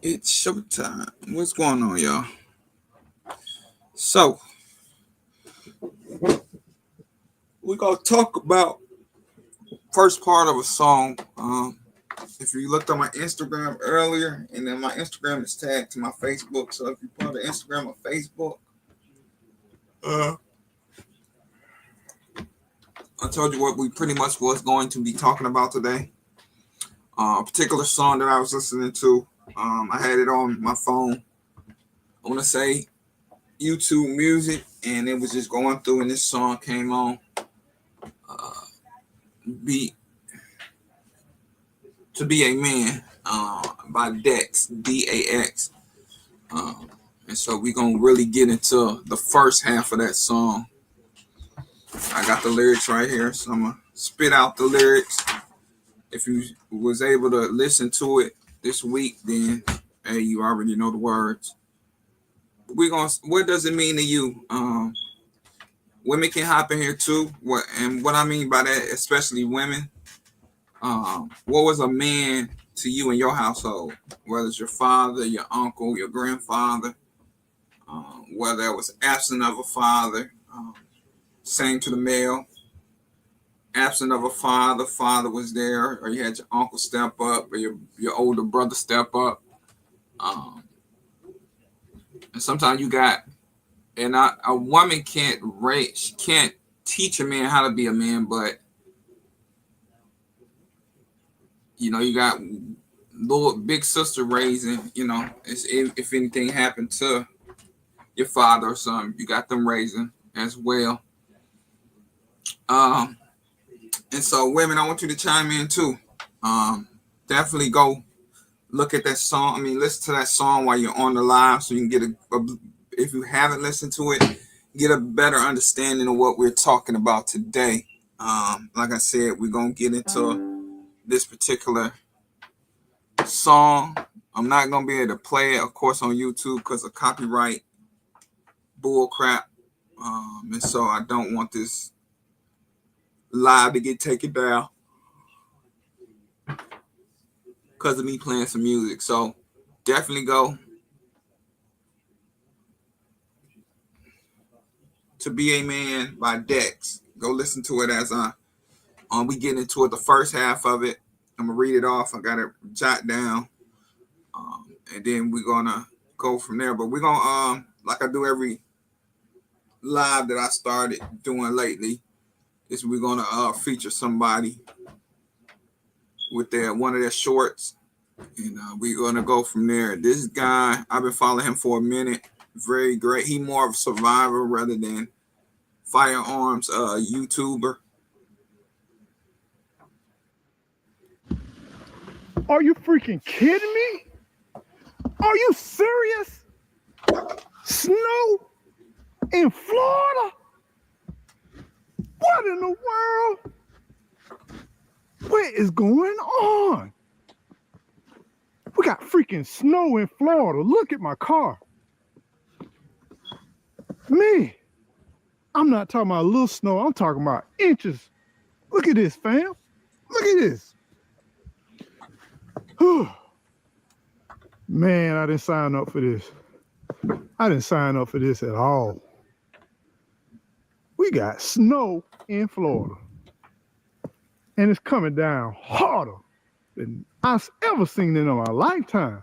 It's showtime. What's going on, y'all? So we're gonna talk about first part of a song. If you looked on my Instagram earlier, and then my Instagram is tagged to my Facebook. So if you put the Instagram or Facebook, uh, I told you what we pretty much was going to be talking about today. A particular song that I was listening to. I had it on my phone. I want to say YouTube Music, and it was just going through, and this song came on. Be to be a man by Dex, Dax. And so we're gonna really get into the first half of that song. I got the lyrics right here, so I'm gonna spit out the lyrics. If you was able to listen to it this week, then hey, you already know the words. We're gonna. What does it mean to you? Women can hop in here too. What I mean by that, especially women. What was a man to you in your household? Whether it's your father, your uncle, your grandfather, whether it was absent of a father, same to the male. Absent of a father, father was there, or you had your uncle step up, or your older brother step up. Um, and sometimes you got, a woman can't teach a man how to be a man, but you got little big sister raising. If anything happened to your father or something, you got them raising as well. And so, women, I want you to chime in too. Definitely go look at that song. I mean, listen to that song while you're on the live, so you can get if you haven't listened to it, get a better understanding of what we're talking about today. Like I said, we're gonna get into this particular song. I'm not gonna be able to play it, of course, on YouTube because of copyright bull crap. And so I don't want this live to get taken down because of me playing some music. So definitely go to Be a Man by Dex. Go listen to it as we get into it. The first half of it, I'm gonna read it off. I got it jot down, and then we're gonna go from there. But we're gonna like I do every live that I started doing lately, is we're gonna feature somebody with one of their shorts, and we're gonna go from there. This guy, I've been following him for a minute. Very great. He more of a survivor rather than firearms YouTuber. Are you freaking kidding me? Are you serious? Snow in Florida? What in the world? What is going on? We got freaking snow in Florida. Look at my car. Me, I'm not talking about a little snow. I'm talking about inches. Look at this, fam. Look at this. Man, I didn't sign up for this. I didn't sign up for this at all. We got snow in Florida. And it's coming down harder than I've ever seen it in my lifetime.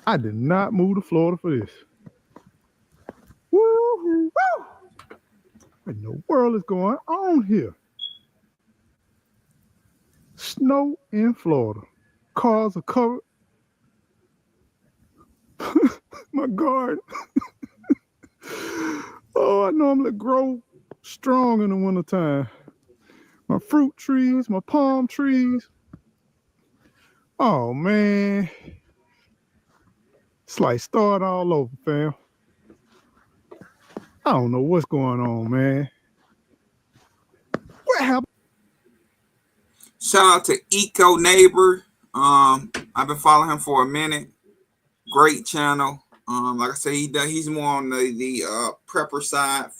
I did not move to Florida for this. Woo-hoo, woo! What in the world is going on here? Snow in Florida. Cars are covered. My garden. Oh, I normally grow strong in the wintertime. My fruit trees, my palm trees. Oh, man. It's like start all over, fam. I don't know what's going on, man. What happened? Shout out to Eco Neighbor. I've been following him for a minute. Great channel. Like I said, he's more on the prepper side,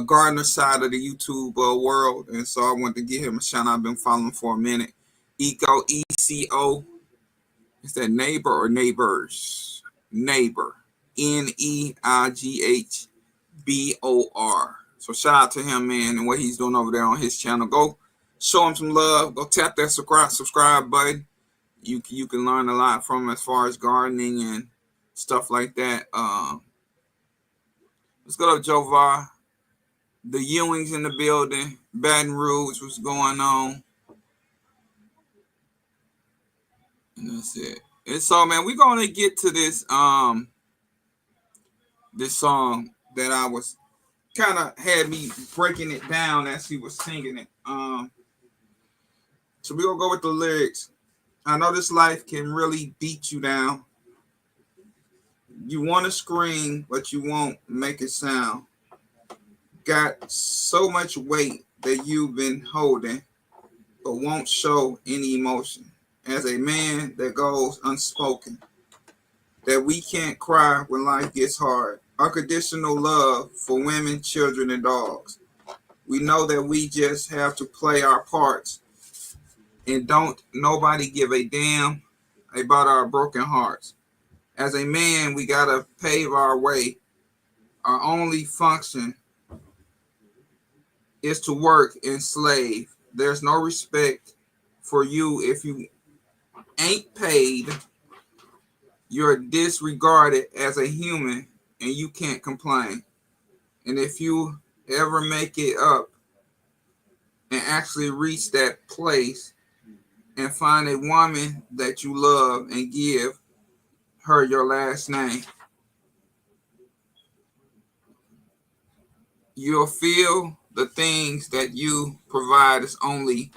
gardener side of the YouTube world, and so I wanted to give him a shout out. I've been following him for a minute. Eco, ECO. Is that neighbor or neighbors? Neighbor. NEIGHBOR. So shout out to him, man, and what he's doing over there on his channel. Go show him some love. Go tap that subscribe button. You can learn a lot from him as far as gardening and stuff like that. Let's go to Jovar. The Ewings in the building. Baton Rouge, what's going on? And that's it. And so, man, we're gonna get to this this song that I was kind of had me breaking it down as he was singing it. So we're gonna go with the lyrics. I know this life can really beat you down. You want to scream, but you won't make it sound. Got so much weight that you've been holding, but won't show any emotion. As a man that goes unspoken, that we can't cry when life gets hard. Unconditional love for women, children, and dogs. We know that we just have to play our parts and don't nobody give a damn about our broken hearts. As a man, we gotta pave our way. Our only function is to work and slave. There's no respect for you if you ain't paid. You're disregarded as a human and you can't complain. And if you ever make it up and actually reach that place and find a woman that you love and give her your last name, you'll feel the things that you provide is only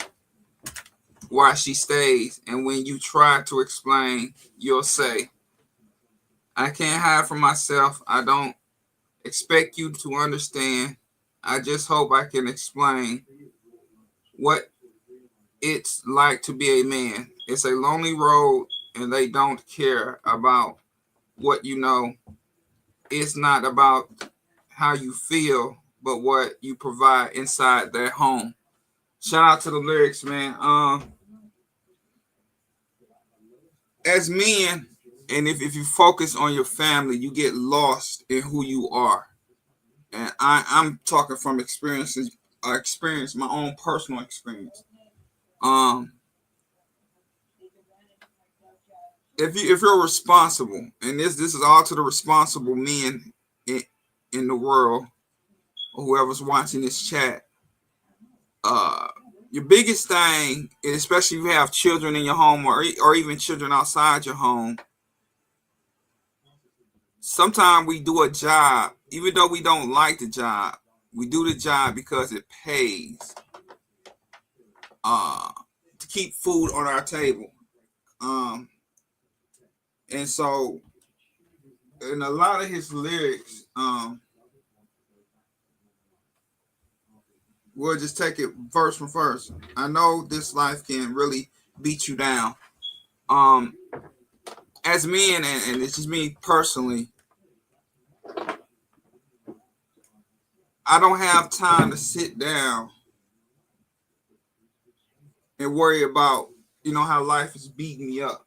why she stays. And when you try to explain, you'll say, I can't hide from myself. I don't expect you to understand. I just hope I can explain what it's like to be a man. It's a lonely road and they don't care about what you know. It's not about how you feel, but what you provide inside their home. Shout out to the lyrics, man. As men, and if you focus on your family, you get lost in who you are. And I'm talking from experience, my own personal experience. Um, if you're responsible, and this is all to the responsible men in the world, or whoever's watching this chat, uh, your biggest thing, especially if you have children in your home or even children outside your home, sometimes we do a job, even though we don't like the job, we do the job because it pays to keep food on our table. And so, in a lot of his lyrics, we'll just take it verse from verse. I know this life can really beat you down. Um, as men, and it's just me personally, I don't have time to sit down and worry about, how life is beating me up.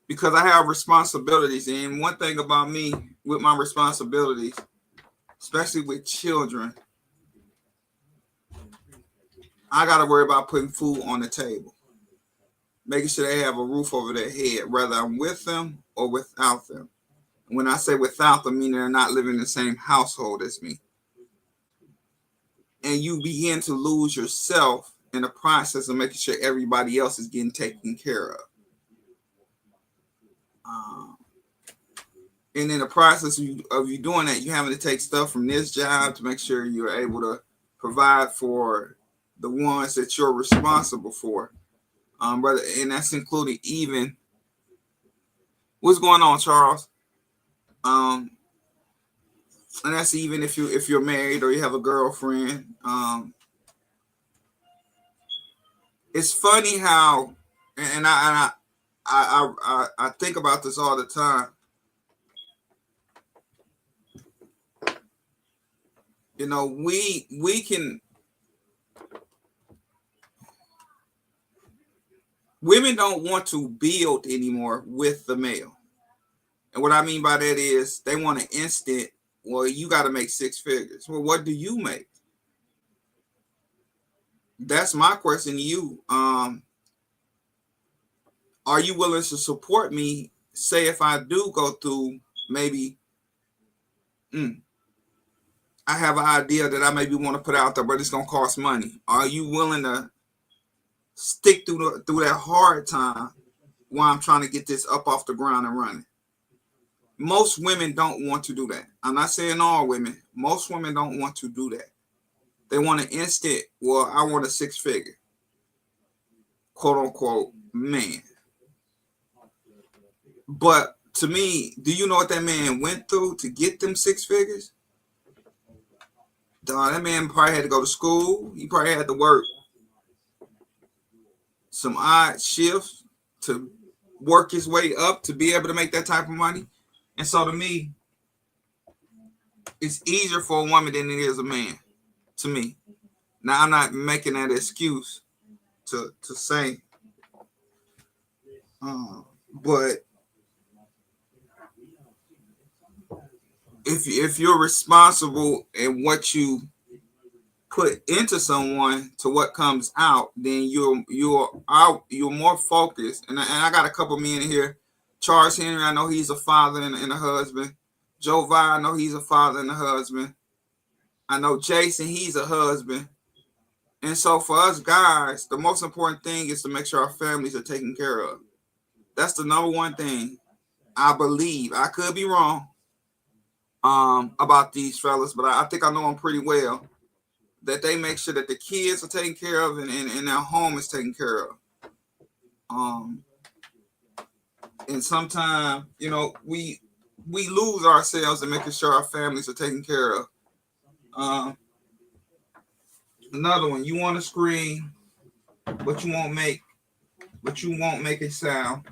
Because I have responsibilities. And one thing about me with my responsibilities, especially with children, I got to worry about putting food on the table, making sure they have a roof over their head, whether I'm with them or without them. When I say without them, meaning they're not living in the same household as me. And you begin to lose yourself in the process of making sure everybody else is getting taken care of. And in the process of you doing that, you're having to take stuff from this job to make sure you're able to provide for the ones that you're responsible for. Brother, and that's including even what's going on, Charles. And that's even if you're married or you have a girlfriend. It's funny how, and I think about this all the time. We can women don't want to build anymore with the male. And what I mean by that is they want an instant, well, you got to make six figures. Well, what do you make? That's my question to you. Are you willing to support me? Say if I do go through maybe I have an idea that I maybe want to put out there, but it's gonna cost money. Are you willing to stick through that hard time while I'm trying to get this up off the ground and running? Most women don't want to do that. I'm not saying all women. Most women don't want to do that. They want an instant, well, I want a six figure, quote unquote, man. But to me, do you know what that man went through to get them six figures? Dog, that man probably had to go to school. He probably had to work some odd shifts to work his way up to be able to make that type of money. And so to me, it's easier for a woman than it is a man, to me. Now, I'm not making that excuse to say, but if you're responsible in what you put into someone to what comes out, then you're more focused. And I got a couple men here. Charles Henry, I know he's a father and a husband. Joe Vi, I know he's a father and a husband. I know Jason, he's a husband. And so for us guys, the most important thing is to make sure our families are taken care of. That's the number one thing. I believe. I could be wrong about these fellas, but I think I know them pretty well. That they make sure that the kids are taken care of and their home is taken care of. And sometimes, you know, we lose ourselves in making sure our families are taken care of. Another one, you want to scream, but you won't make a sound.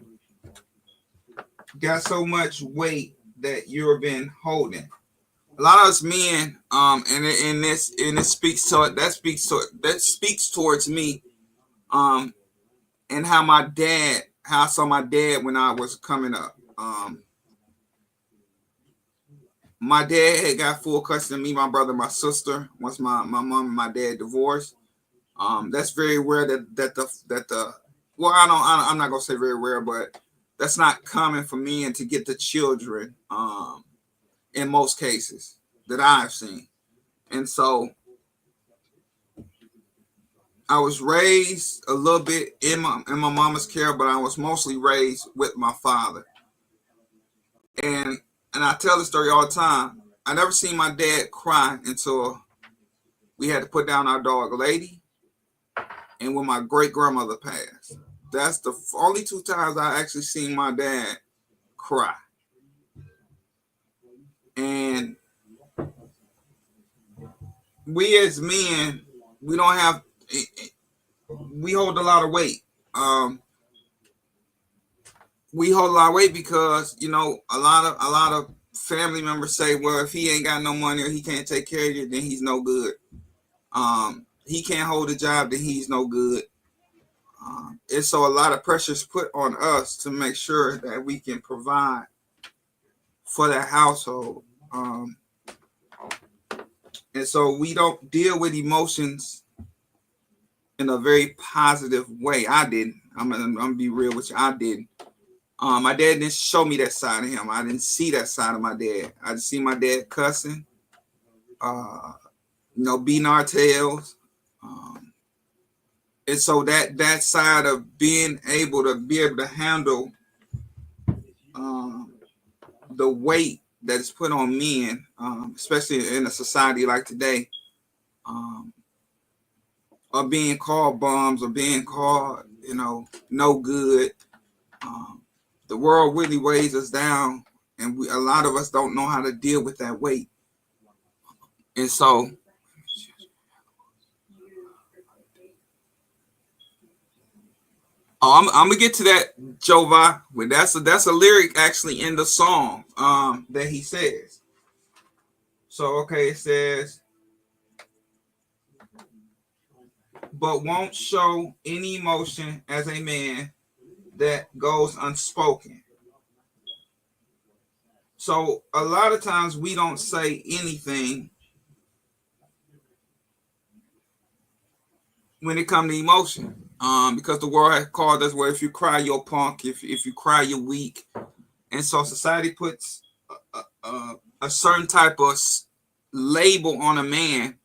Got so much weight that you've been holding. A lot of us men, and this speaks towards me, and how I saw my dad when I was coming up. My dad had got full custody of me, my brother, my sister. Once my mom and my dad divorced, that's very rare I'm not gonna say very rare, but that's not common for men to get the children. In most cases that I've seen. And so I was raised a little bit in my mama's care, but I was mostly raised with my father. And I tell the story all the time. I never seen my dad cry until we had to put down our dog Lady and when my great grandmother passed. That's the only two times I actually seen my dad cry. And we as men, we hold a lot of weight. We hold a lot of weight because, you know, a lot of family members say, well, if he ain't got no money or he can't take care of you, then he's no good. He can't hold a job, then he's no good. And so a lot of pressure is put on us to make sure that we can provide for that household. And so we don't deal with emotions in a very positive way. I didn't. I'm gonna be real with you. I didn't. My dad didn't show me that side of him. I didn't see that side of my dad. I just see my dad cussing, beating our tails. And so that side of being able to handle the weight that is put on men, especially in a society like today, or being called bums or being called, no good. The world really weighs us down, and a lot of us don't know how to deal with that weight. And so I'm gonna get to that, Jova. That's a lyric actually in the song that he says. So okay, it says, but won't show any emotion as a man, that goes unspoken. So a lot of times we don't say anything when it comes to emotion, because the world has called us where if you cry, you're punk. If you cry, you're weak. And so society puts a certain type of label on a man,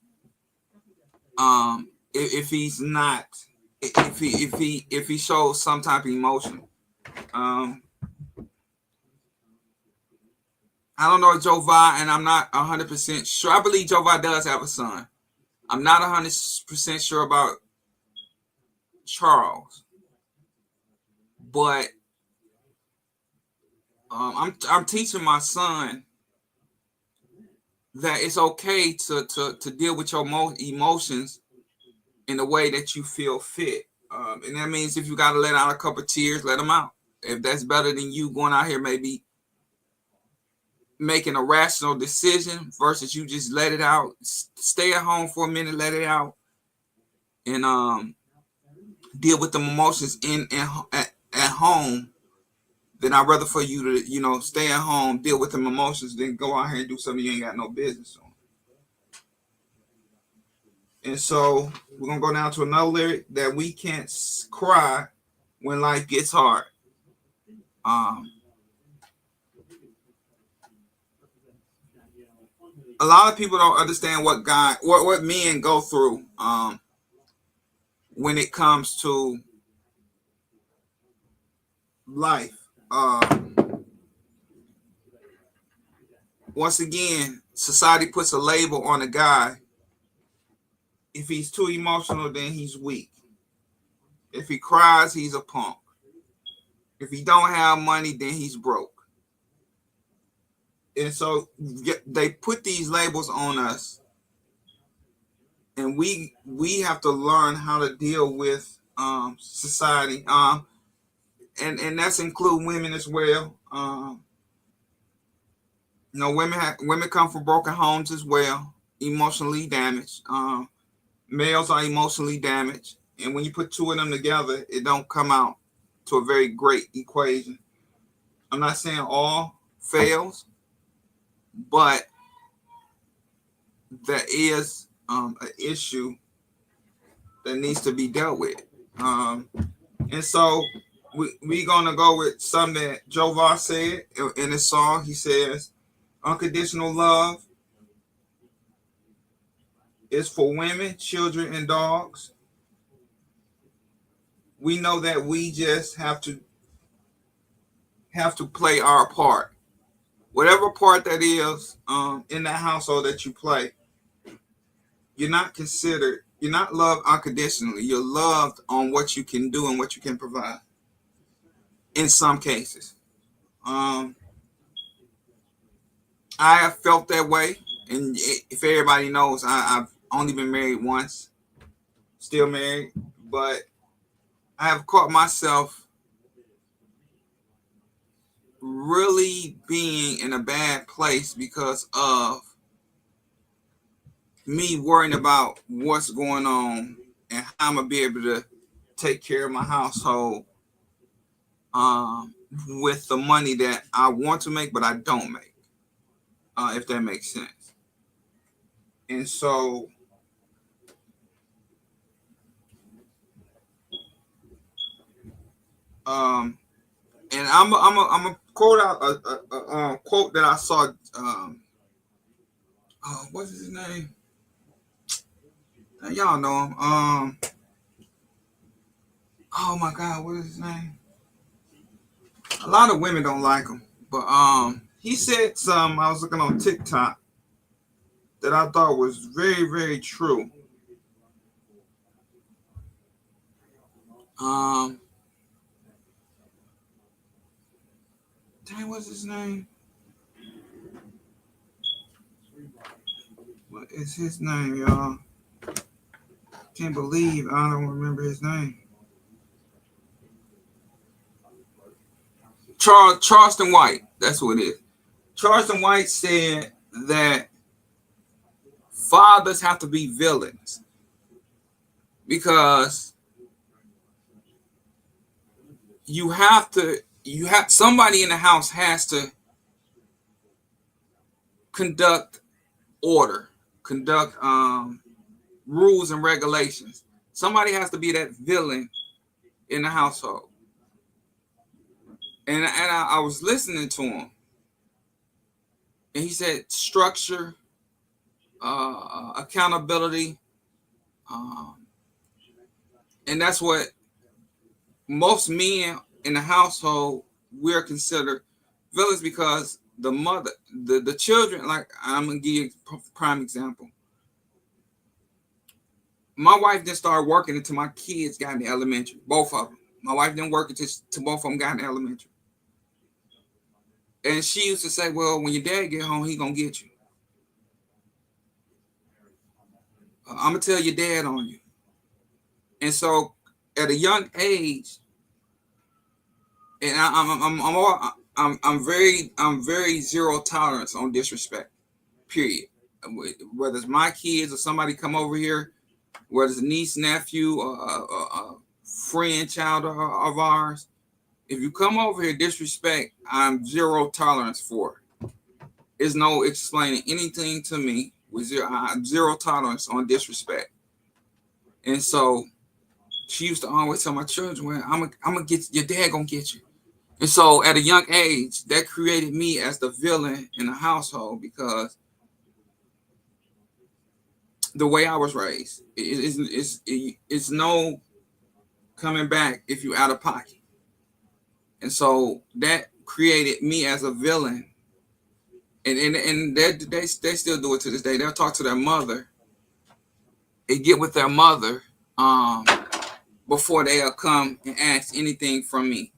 if he's not, if he shows some type of emotion. I don't know Joe Vi, and I'm not 100% sure. I believe Joe Vi does have a son. I'm not 100% sure about Charles, but I'm teaching my son that it's okay to deal with your emotions in the way that you feel fit. And that means if you got to let out a couple of tears, let them out. If that's better than you going out here maybe making a rational decision versus you just let it out, stay at home for a minute, let it out, and deal with the emotions at home, then I'd rather for you to, stay at home, deal with them emotions, than go out here and do something you ain't got no business on. And so we're going to go down to another lyric, that we can't cry when life gets hard. A lot of people don't understand what men go through when it comes to life. Once again, society puts a label on a guy. If he's too emotional, then he's weak. If he cries, he's a punk. If he don't have money, then he's broke. And so they put these labels on us, and we have to learn how to deal with society, and that's include women as well. Women come from broken homes as well, emotionally damaged. Males are emotionally damaged, and when you put two of them together, it don't come out to a very great equation. I'm not saying all fails, but there is an issue that needs to be dealt with. And so we're going to go with something that Joe Voss said in his song. He says, unconditional love is for women, children, and dogs. We know that we just have to play our part. Whatever part that is in that household that you play, you're not loved unconditionally. You're loved on what you can do and what you can provide. In some cases. I have felt that way. And if everybody knows, I've only been married once. Still married. But I have caught myself really being in a bad place because of me worrying about what's going on and how I'm going to be able to take care of my household with the money that I want to make, but I don't make, if that makes sense. And so and I'm a quote out a quote that I saw. What's his name? Y'all know him. Oh my God, what is his name? A lot of women don't like him, but he said some. I was looking on TikTok that I thought was very, very true. Dang, what's his name? What is his name, y'all? Can't believe I don't remember his name. Charleston White. That's who it is. Charleston White said that fathers have to be villains because you have somebody in the house has to conduct order, conduct rules and regulations. Somebody has to be that villain in the household. And I was listening to him, and he said structure, accountability, um, and that's what most men in the household we're considered villains, because the mother, the children. Like, I'm gonna give you a prime example. My wife didn't start working until my kids got in elementary, both of them. My wife didn't work until both of them got in elementary. And she used to say, well, when your dad get home, he gonna get you. I'm gonna tell your dad on you. And so at a young age, and I'm very zero tolerance on disrespect. Period. Whether it's my kids or somebody come over here, whether it's a niece, nephew, or a friend, child of ours, if you come over here disrespect, I'm zero tolerance for it. There's no explaining anything to me with zero tolerance on disrespect. And so she used to always tell my children, well, I'm gonna get your dad gonna get you. And so at a young age, that created me as the villain in the household, because the way I was raised, it's no coming back if you out of pocket. And so that created me as a villain. And they still do it to this day. They'll talk to their mother and get with their mother before they'll come and ask anything from me.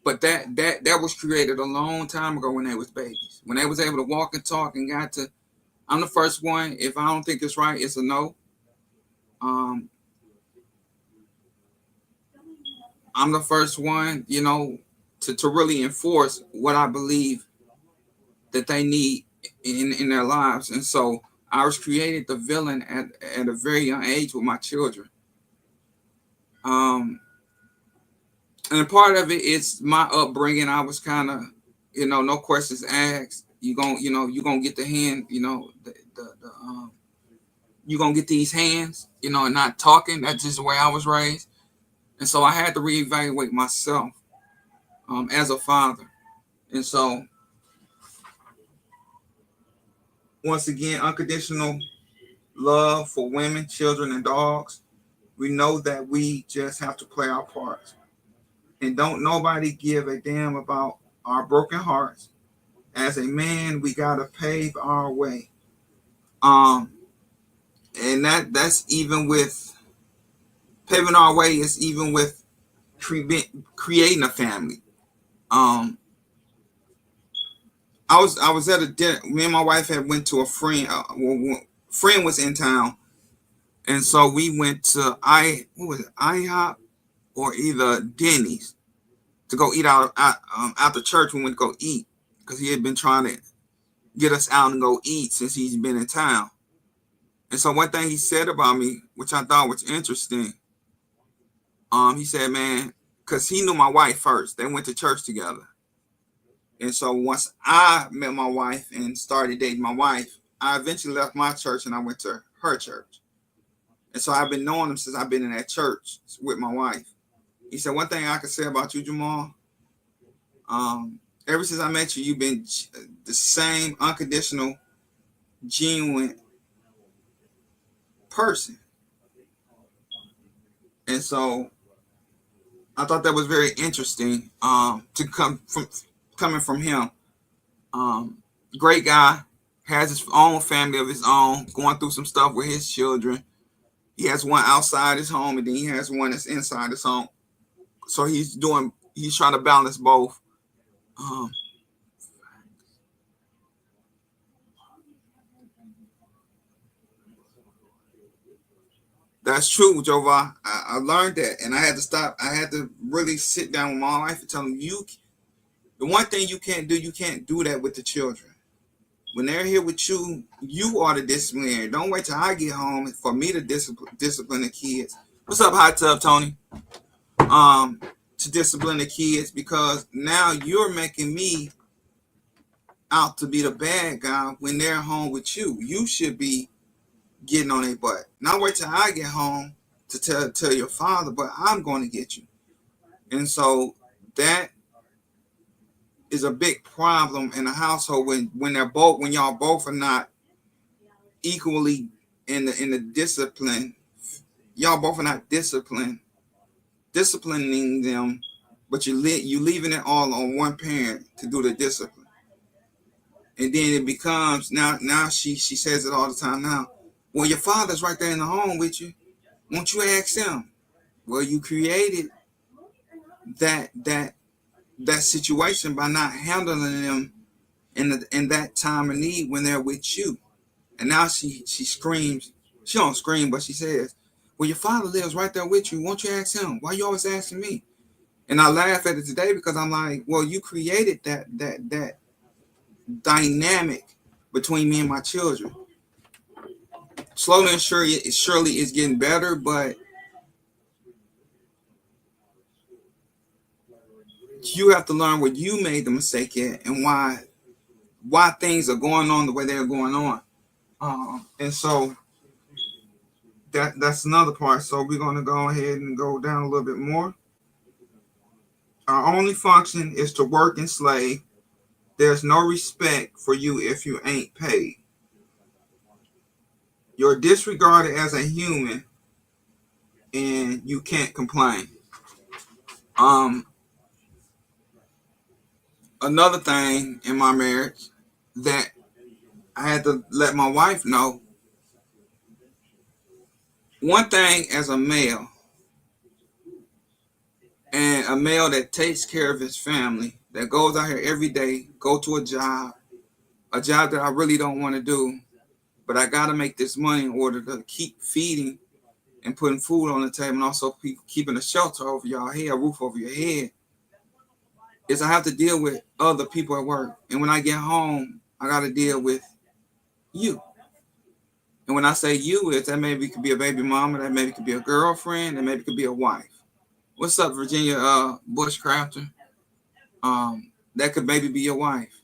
But that was created a long time ago when they was babies. When they was able to walk and talk and got to, I'm the first one. If I don't think it's right, it's a no. I'm the first one, to really enforce what I believe that they need in their lives. And so I was created the villain at a very young age with my children. And a part of it is my upbringing. I was kind of, no questions asked. You gonna get the hand, you gonna get these hands, and not talking. That's just the way I was raised. And so I had to reevaluate myself as a father. And so, once again, unconditional love for women, children, and dogs. We know that we just have to play our parts. And don't nobody give a damn about our broken hearts. As a man, we gotta pave our way. And that's even with paving our way is even with creating a family. I was at a dinner. Me and my wife had went to a friend. Friend was in town, and so we went to IHOP or either Denny's to go eat out after church. We went to go eat because he had been trying to get us out and go eat since he's been in town. And so one thing he said about me, which I thought was interesting, he said, man, because he knew my wife first. They went to church together. And so once I met my wife and started dating my wife, I eventually left my church and I went to her church. And so I've been knowing him since I've been in that church with my wife. He said, one thing I can say about you, Jamal, ever since I met you, you've been the same unconditional, genuine person. And so I thought that was very interesting to coming from him. Great guy, has his own family of his own, going through some stuff with his children. He has one outside his home, and then he has one that's inside his home. So he's trying to balance both. That's true, Jova. I learned that, and I had to stop. I had to really sit down with my wife and tell him, the one thing you can't do that with the children. When they're here with you, you are the disciplinarian. Don't wait till I get home for me to discipline the kids. What's up, Hot Tub Tony? to discipline the kids because now you're making me out to be the bad guy when they're home with you. You should be getting on their butt. Not wait till I get home to tell your father, but I'm going to get you. And so that is a big problem in the household when y'all both are not equally in the discipline. Y'all both are not disciplining them, but you leaving it all on one parent to do the discipline. And then it becomes now she says it all the time now. Well, your father's right there in the home with you. Won't you ask him? Well, you created that situation by not handling them in that time of need when they're with you. And now she screams. She don't scream, but she says, well, your father lives right there with you. Won't you ask him? Why you always asking me? And I laugh at it today because I'm like, well, you created that dynamic between me and my children. Slowly and surely it's getting better, but you have to learn what you made the mistake at and why things are going on the way they're going on. And so that's another part. So we're going to go ahead and go down a little bit more. Our only function is to work and slave. There's no respect for you if you ain't paid. You're disregarded as a human and you can't complain. Another thing in my marriage that I had to let my wife know, one thing as a male, and a male that takes care of his family, that goes out here every day, go to a job that I really don't want to do, but I got to make this money in order to keep feeding and putting food on the table and also keeping a shelter over your head, a roof over your head, is I have to deal with other people at work. And when I get home, I got to deal with you. And when I say you, that maybe could be a baby mama, that maybe could be a girlfriend, that maybe could be a wife. What's up, Virginia Bushcrafter? That could maybe be your wife.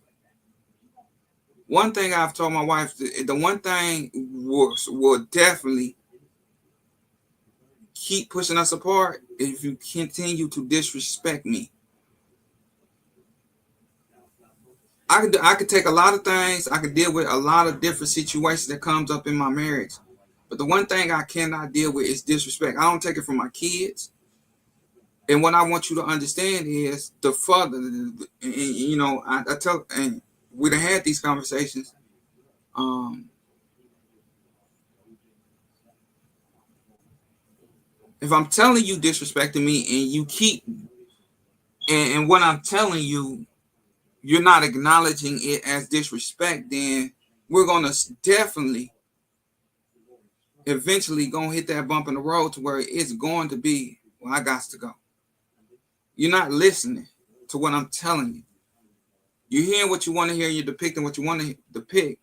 One thing I've told my wife, the one thing will definitely keep pushing us apart if you continue to disrespect me. I could take a lot of things. I could deal with a lot of different situations that comes up in my marriage. But the one thing I cannot deal with is disrespect. I don't take it from my kids. And what I want you to understand is the father, and, you know, I tell, and we'd have had these conversations. If I'm telling you disrespecting me and you keep, and what I'm telling you, you're not acknowledging it as disrespect, then we're going to definitely eventually going to hit that bump in the road to where it's going to be, well, I got to go. You're not listening to what I'm telling you. You're hearing what you want to hear, you're depicting what you want to depict,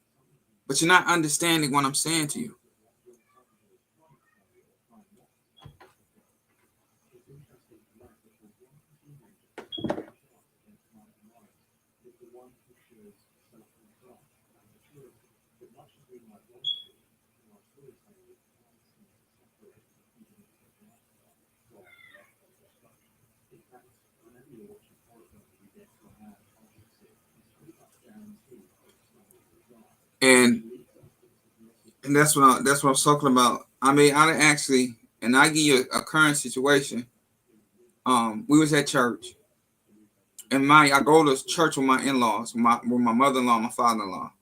but you're not understanding what I'm saying to you. And that's what I was talking about. I mean, I actually, and I give you a current situation. We was at church, and I go to church with my in-laws, with my mother-in-law, my father-in-law.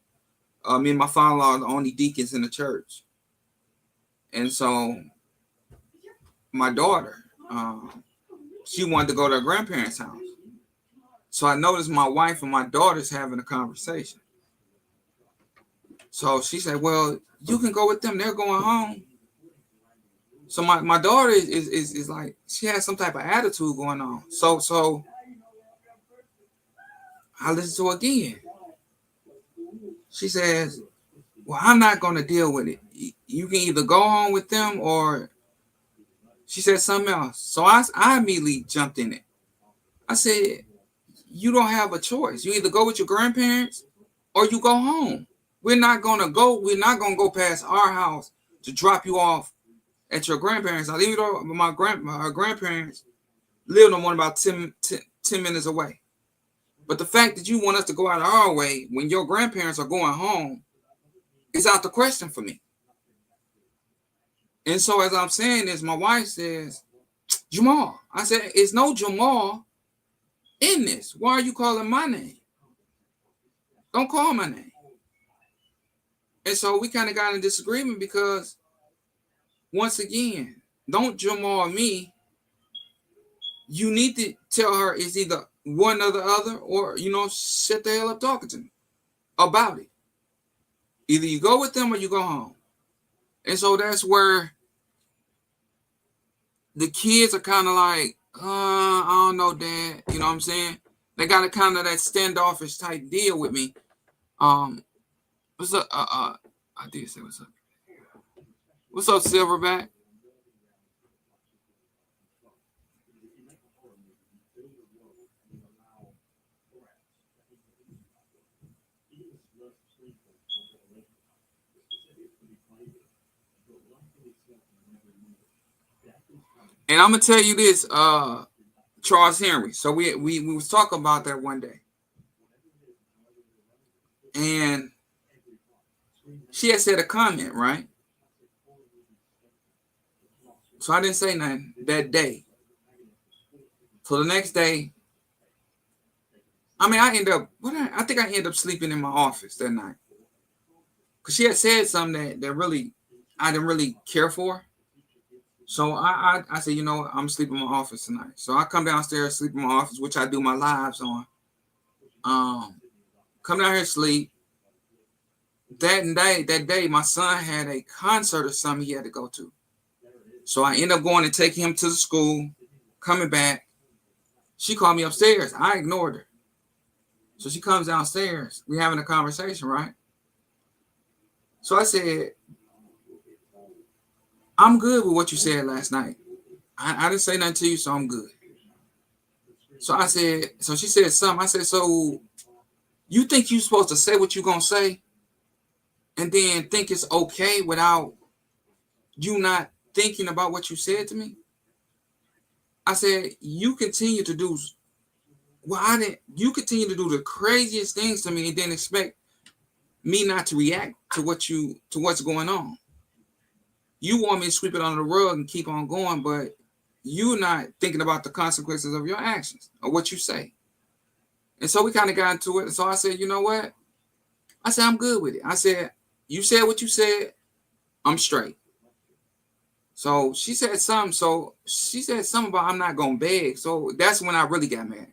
Me and my father-in-law are the only deacons in the church, and so my daughter, she wanted to go to her grandparents' house. So I noticed my wife and my daughter's having a conversation. So she said, well, you can go with them. They're going home. So my daughter is like, she has some type of attitude going on. So I listened to her again. She says, well, I'm not going to deal with it. You can either go home with them or she said something else. So I immediately jumped in it. I said, you don't have a choice. You either go with your grandparents or you go home. We're not gonna go past our house to drop you off at your grandparents. Now, even though her grandparents live on one about 10 minutes away. But the fact that you want us to go out of our way when your grandparents are going home is out the question for me. And so as I'm saying this, my wife says, Jamal. I said, it's no Jamal in this. Why are you calling my name? Don't call my name. And so we kind of got in disagreement because, once again, don't Jamal me. You need to tell her it's either one or the other, or, shut the hell up talking to me about it. Either you go with them or you go home. And so that's where the kids are kind of like, I don't know, Dad. You know what I'm saying? They got a kind of that standoffish type deal with me. What's up? I did say what's up. What's up, Silverback? And I'm gonna tell you this, Charles Henry. So we was talking about that one day, and she had said a comment, right? So I didn't say nothing that day. So the next day, I think I ended up sleeping in my office that night, because she had said something that really I didn't really care for. So I said, I'm sleeping in my office tonight. So I come downstairs, sleep in my office, which I do my lives on. Come down here, sleep. That day, my son had a concert or something he had to go to. So I end up going and taking him to the school, coming back. She called me upstairs. I ignored her. So she comes downstairs. We're having a conversation, right? So I said, I'm good with what you said last night. I didn't say nothing to you, so I'm good. So she said something. I said, so you think you're supposed to say what you're going to say and then think it's okay without you not thinking about what you said to me? I said, you continue to do the craziest things to me and then expect me not to react to what's going on. You want me to sweep it under the rug and keep on going, but you're not thinking about the consequences of your actions or what you say. And so we kind of got into it. And so I said, you know what? I said, I'm good with it. I said, you said what you said. I'm straight. So she said something. So she said something about I'm not going to beg. So that's when I really got mad.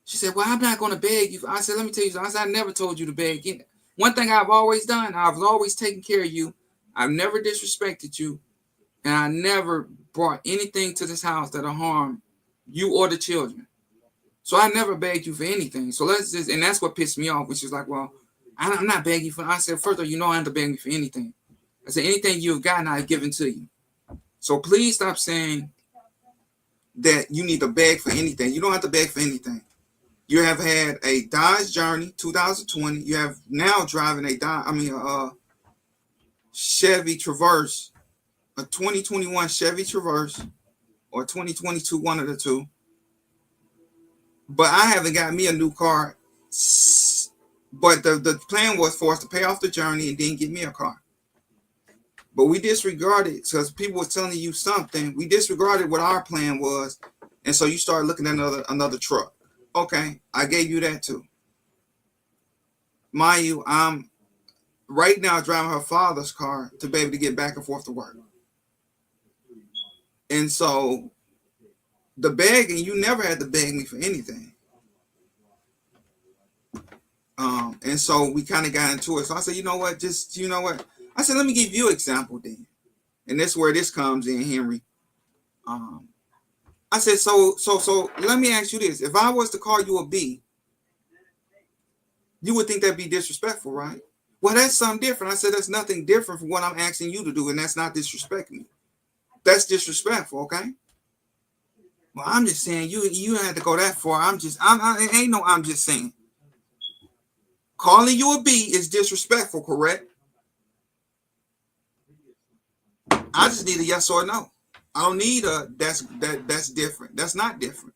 She said, well, I'm not going to beg you. I said, let me tell you something. I said, I never told you to beg. One thing I've always done, I've always taken care of you. I've never disrespected you. And I never brought anything to this house that'll harm you or the children. So I never begged you for anything. So and that's what pissed me off, which is like, well, I'm not begging you for. I said, first of all, you know I have to beg me for anything. I said, anything you've gotten, I've given to you. So please stop saying that you need to beg for anything. You don't have to beg for anything. You have had a Dodge Journey 2020. You have now driving a Chevy Traverse, a 2021 Chevy Traverse, or 2022, one of the two. But I haven't got me a new car. But the plan was for us to pay off the Journey and then get me a car. But we disregarded, because people were telling you something. We disregarded what our plan was. And so you start looking at another truck. Okay, I gave you that too. Mind you, I'm right now driving her father's car to be able to get back and forth to work. And so the begging, you never had to beg me for anything. And so we kind of got into it. So I said, you know what? I said, let me give you an example then. And that's where this comes in, Henry. I said, so let me ask you this. If I was to call you a B, you would think that'd be disrespectful, right? Well, that's something different. I said, that's nothing different from what I'm asking you to do. And that's not disrespecting me. That's disrespectful, okay? Well, I'm just saying you had to go that far. I ain't no. I'm just saying. Calling you a B is disrespectful, correct? I just need a yes or no. I don't need a that's different. That's not different.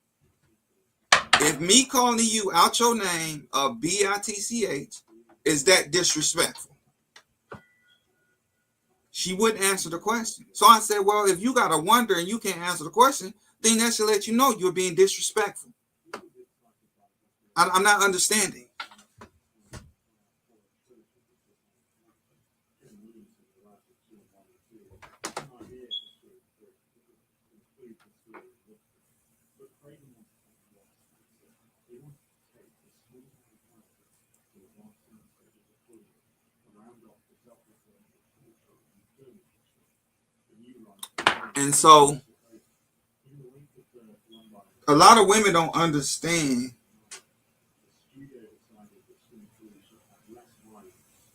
If me calling you out your name of BITCH, is that disrespectful? She wouldn't answer the question. So I said, well, if you got a wonder and you can't answer the question, then that should let you know you're being disrespectful. I'm not understanding. And so a lot of women don't understand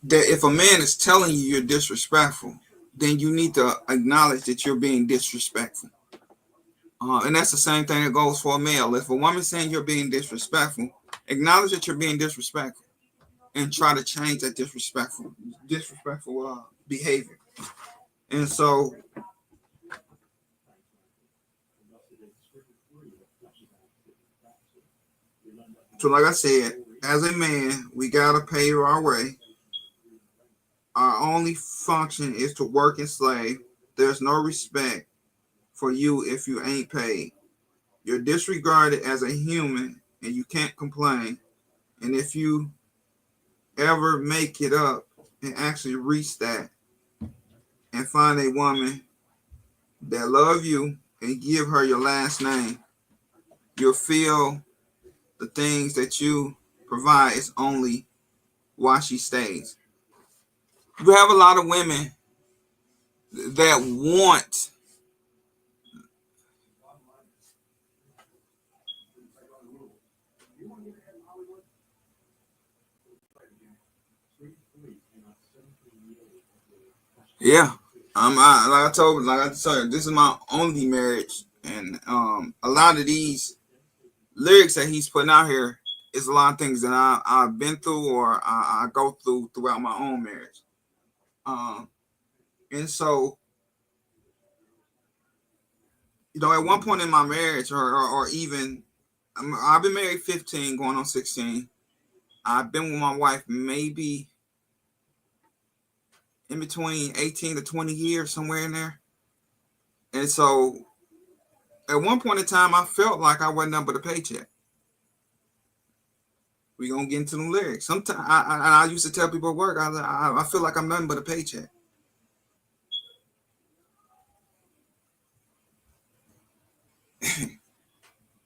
that if a man is telling you you're disrespectful, then you need to acknowledge that you're being disrespectful. And that's the same thing that goes for a male. If a woman's saying you're being disrespectful, acknowledge that you're being disrespectful and try to change that disrespectful behavior. And so like I said, as a man, we gotta pay our way. Our only function is to work and slave. There's no respect for you if you ain't paid. You're disregarded as a human and you can't complain. And if you ever make it up and actually reach that and find a woman that love you and give her your last name, you'll feel the things that you provide is only why she stays. You have a lot of women that want yeah. Like I told, this is my only marriage, and a lot of these lyrics that he's putting out here is a lot of things that I've been through or I go through throughout my own marriage. Um, and so, at one point in my marriage, or even, I've been married 15, going on 16. I've been with my wife maybe in between 18 to 20 years, somewhere in there. And so, at one point in time, I felt like I wasn't nothing but a paycheck. We gonna get into the lyrics. Sometimes I used to tell people at work, I feel like I'm nothing but a paycheck.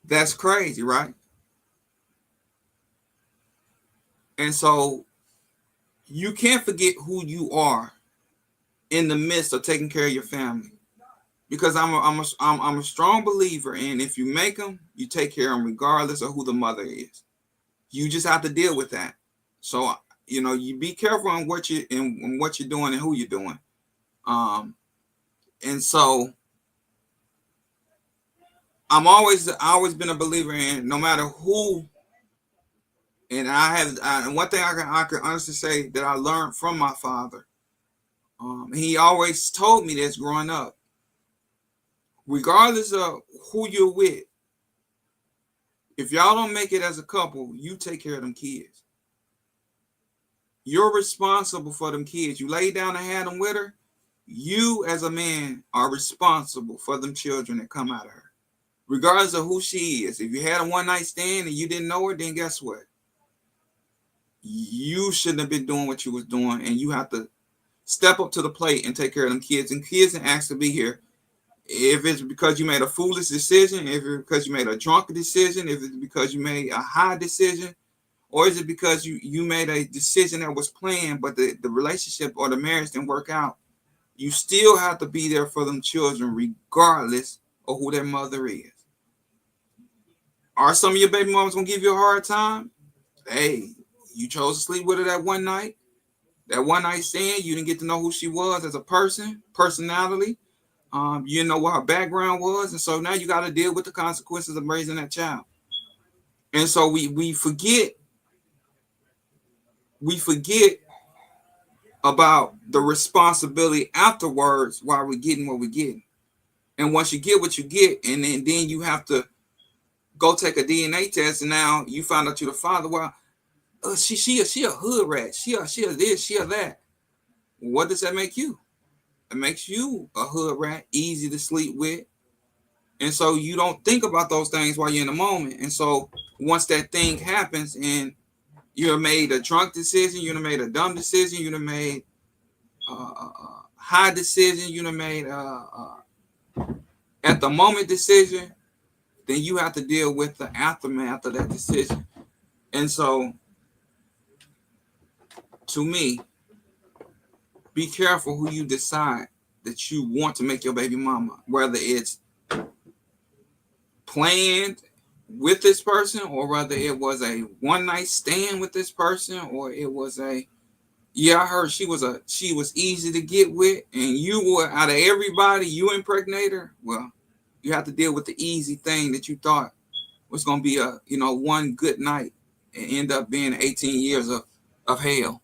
That's crazy, right? And so you can't forget who you are in the midst of taking care of your family, because I'm a strong believer in if you make them, you take care of them regardless of who the mother is. You just have to deal with that. So you be careful on what you're doing and who you're doing. And so I've always been a believer in no matter who. And and one thing I can honestly say that I learned from my father. He always told me this growing up. Regardless of who you're with, if y'all don't make it as a couple, you take care of them kids. You're responsible for them kids. You lay down and had them with her. You as a man are responsible for them children that come out of her. Regardless of who she is. If you had a one night stand and you didn't know her, then guess what? You shouldn't have been doing what you was doing, and you have to step up to the plate and take care of them kids. And kids and ask to be here. If it's because you made a foolish decision, if it's because you made a drunken decision, if it's because you made a high decision, or is it because you made a decision that was planned, but the relationship or the marriage didn't work out, you still have to be there for them children regardless of who their mother is. Are some of your baby mamas going to give you a hard time? Hey, you chose to sleep with her that one night stand, you didn't get to know who she was as a person, personality. You didn't know what her background was, and so now you got to deal with the consequences of raising that child. And so we forget about the responsibility afterwards while we're getting what we're getting. And once you get what you get, and then you have to go take a DNA test, and now you find out you're the father. Well, she a hood rat. She a this, she a that. What does that make you? It makes you a hood rat, easy to sleep with. And so you don't think about those things while you're in the moment. And so once that thing happens and you have made a drunk decision, you have made a dumb decision, you have made a high decision, you have made at the moment decision, then you have to deal with the aftermath of that decision. And so, to me, be careful who you decide that you want to make your baby mama, whether it's planned with this person or whether it was a one night stand with this person or it was I heard she was easy to get with and you were out of everybody, you impregnate her. Well, you have to deal with the easy thing that you thought was going to be a one good night and end up being 18 years of hell.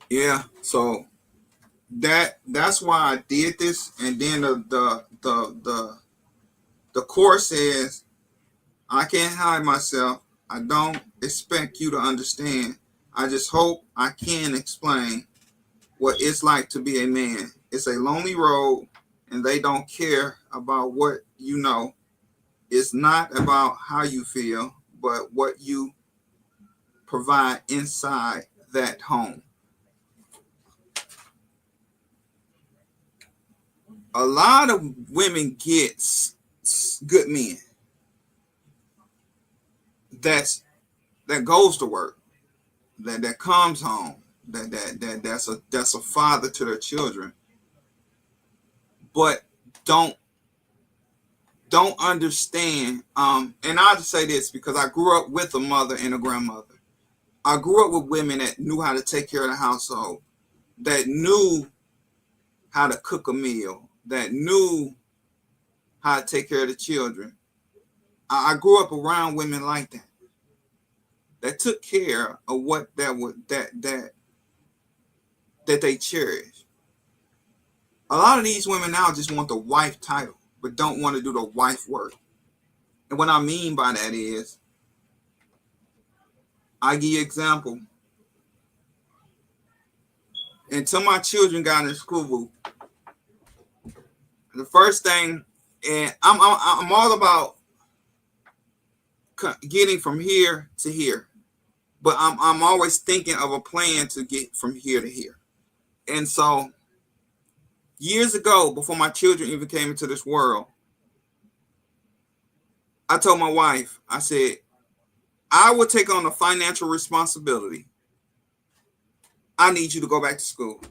Yeah, so that's why I did this, and then the course says I can't hide myself. I don't expect you to understand. I just hope I can explain what it's like to be a man. It's a lonely road, and they don't care about what you know. It's not about how you feel, but what you provide inside that home. A lot of women get good men that goes to work, that comes home, that's a father to their children, but don't understand. And I'll just say this because I grew up with a mother and a grandmother. I grew up with women that knew how to take care of the household, that knew how to cook a meal, that knew how to take care of the children. I grew up around women like that took care of what that they cherish. A lot of these women now just want the wife title, but don't want to do the wife work. And what I mean by that is, I give you an example. Until my children got in school, the first thing, and I'm all about getting from here to here, but I'm always thinking of a plan to get from here to here. And so years ago, before my children even came into this world, I told my wife, I said, I will take on the financial responsibility. I need you to go back to school.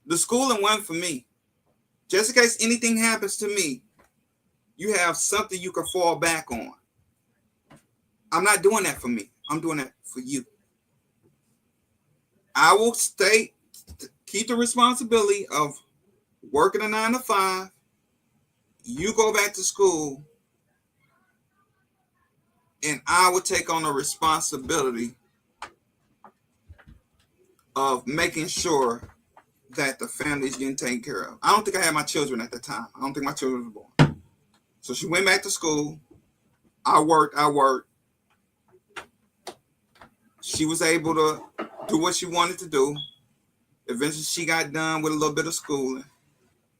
The schooling wasn't for me. Just in case anything happens to me, you have something you can fall back on. I'm not doing that for me. I'm doing that for you. I will keep the responsibility of working a 9 to 5. You go back to school, and I will take on the responsibility of making sure that the family's getting taken care of. I don't think I had my children at the time. I don't think my children were born. So she went back to school. I worked. She was able to do what she wanted to do. Eventually, she got done with a little bit of schooling.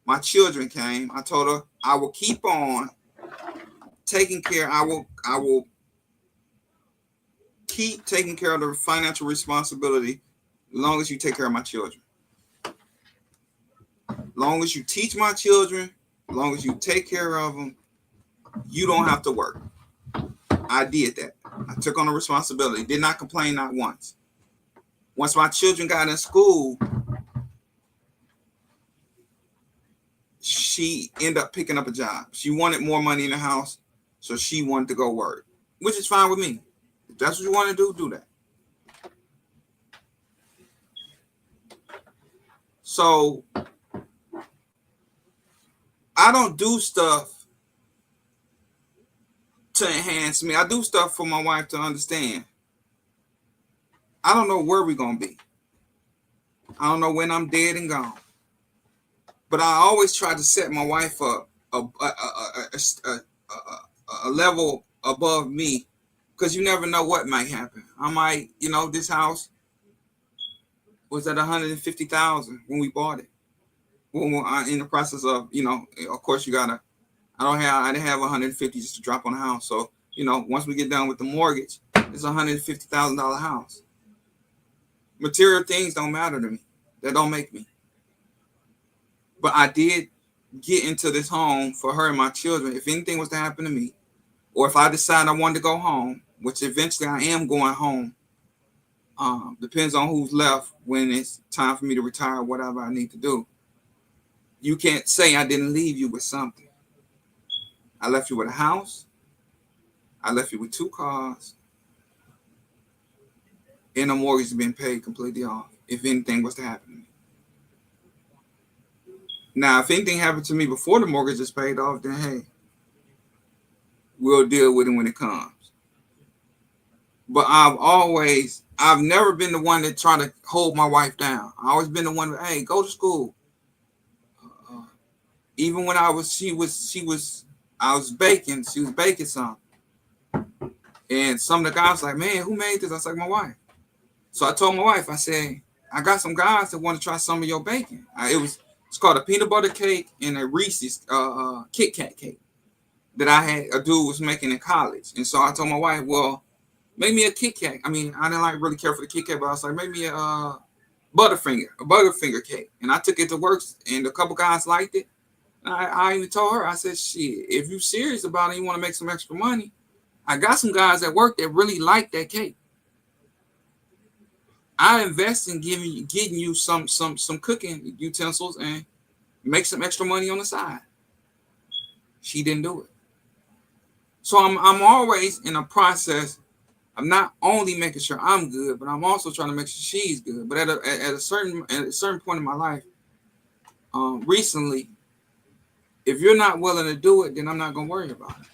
My children came. I told her I will keep on taking care. I will keep taking care of the financial responsibility as long as you take care of my children. As long as you teach my children, as long as you take care of them, you don't have to work. I did that. I took on the responsibility. Did not complain, not once. Once my children got in school, she ended up picking up a job. She wanted more money in the house, so she wanted to go work, which is fine with me. If that's what you want to do that. So I don't do stuff to enhance me. I do stuff for my wife to understand. I don't know where we're going to be. I don't know when I'm dead and gone. But I always try to set my wife up a level above me, because you never know what might happen. I might, this house was at 150,000 when we bought it. When we're in the process of, of course you gotta. I didn't have 150 just to drop on the house. So once we get done with the mortgage, it's $150,000 house. Material things don't matter to me. They don't make me. But I did get into this home for her and my children. If anything was to happen to me, or if I decide I wanted to go home, which eventually I am going home, depends on who's left when it's time for me to retire, whatever I need to do. You can't say I didn't leave you with something. I left you with a house. I left you with 2 cars. And a mortgage being paid completely off if anything was to happen to me. Now, if anything happened to me before the mortgage is paid off, then hey, we'll deal with it when it comes. But I've never been the one that try to hold my wife down. I always been the one that, hey, go to school. Even when I was baking, she was baking something. And some of the guys like, man, who made this? I was like, my wife. So I told my wife, I said, I got some guys that want to try some of your baking. It's called a peanut butter cake and a Reese's Kit Kat cake that a dude was making in college. And so I told my wife, well, make me a Kit Kat. I mean, I didn't really care for the Kit Kat, but I was like, make me a Butterfinger cake. And I took it to work, and a couple guys liked it. I even told her, I said, shit, if you're serious about it, you want to make some extra money, I got some guys at work that really like that cake. I invest in getting you some cooking utensils and make some extra money on the side. She didn't do it. So I'm always in a process of not only making sure I'm good, but I'm also trying to make sure she's good. But at a certain point in my life, recently, if you're not willing to do it, then I'm not gonna worry about it.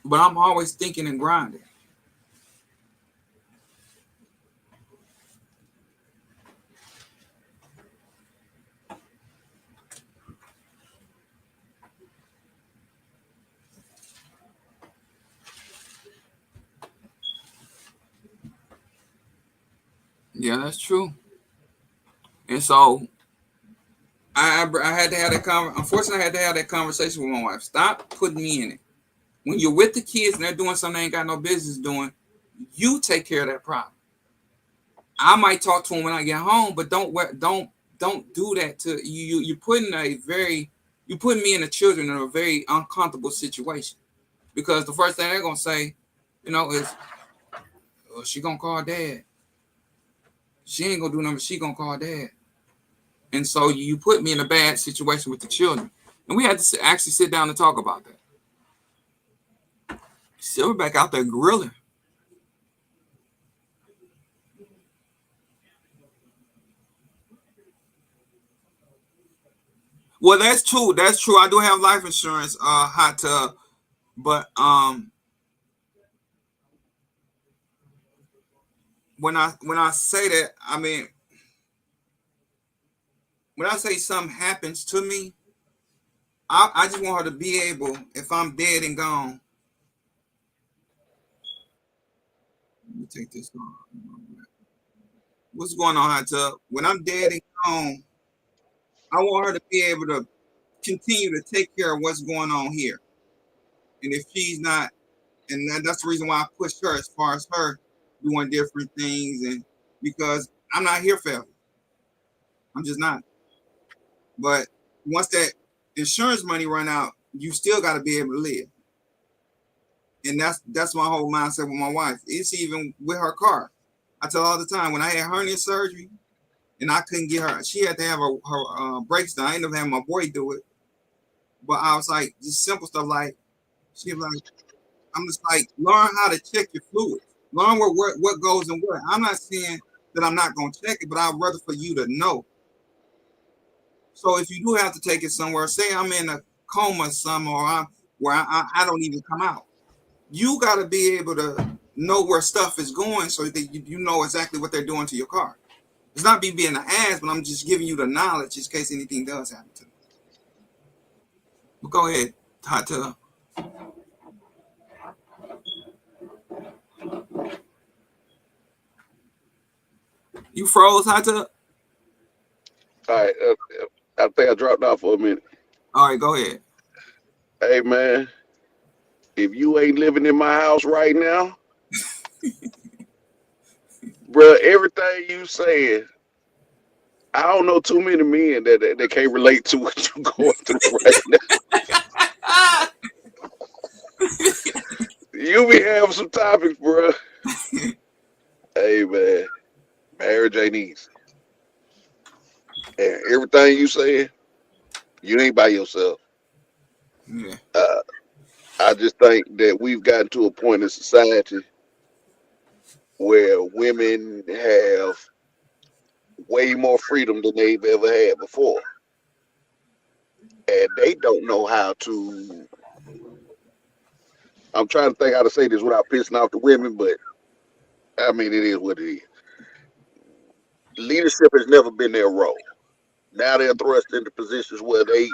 But I'm always thinking and grinding. Yeah, that's true. And so I had to have that unfortunately, I had to have that conversation with my wife. Stop putting me in it. When you're with the kids and they're doing something they ain't got no business doing, you take care of that problem. I might talk to them when I get home, but don't do that to you. You're putting me and the children in a very uncomfortable situation, because the first thing they're gonna say, is, oh, she gonna call dad. She ain't gonna do nothing. She gonna call dad. And so you put me in a bad situation with the children, and we had to actually sit down and talk about that. Silverback out there grilling. Well, that's true. That's true. I do have life insurance, hot tub, but when I say that, I mean, when I say something happens to me, I just want her to be able, if I'm dead and gone. Let me take this off. What's going on, hot tub? When I'm dead and gone, I want her to be able to continue to take care of what's going on here. And if she's not, and that's the reason why I push her as far as her doing different things, and because I'm not here forever. I'm just not. But once that insurance money run out, you still got to be able to live. And that's my whole mindset with my wife. It's even with her car. I tell her all the time, when I had hernia surgery and I couldn't get her. She had to have her brakes done. I ended up having my boy do it, but I was like, just simple stuff like she was like, I'm just like, learn how to check your fluids, learn what goes in what. I'm not saying that I'm not gonna check it, but I'd rather for you to know. So if you do have to take it somewhere, say I'm in a coma somewhere, or I don't even come out, you got to be able to know where stuff is going so that you know exactly what they're doing to your car. It's not me being an ass, but I'm just giving you the knowledge in case anything does happen to me. But go ahead, Hot Tub. You froze, Hot Tub? All right, I think I dropped off for a minute. All right, go ahead. Hey man, if you ain't living in my house right now, bro, everything you saying, I don't know too many men that can't relate to what you going through right now. You be having some topics, bro. Hey man, marriage ain't easy, and everything you saying, you ain't by yourself. Yeah. I just think that we've gotten to a point in society where women have way more freedom than they've ever had before. And they don't know how to. I'm trying to think how to say this without pissing off the women, but I mean, it is what it is. Leadership has never been their role. Now they're thrust into positions where they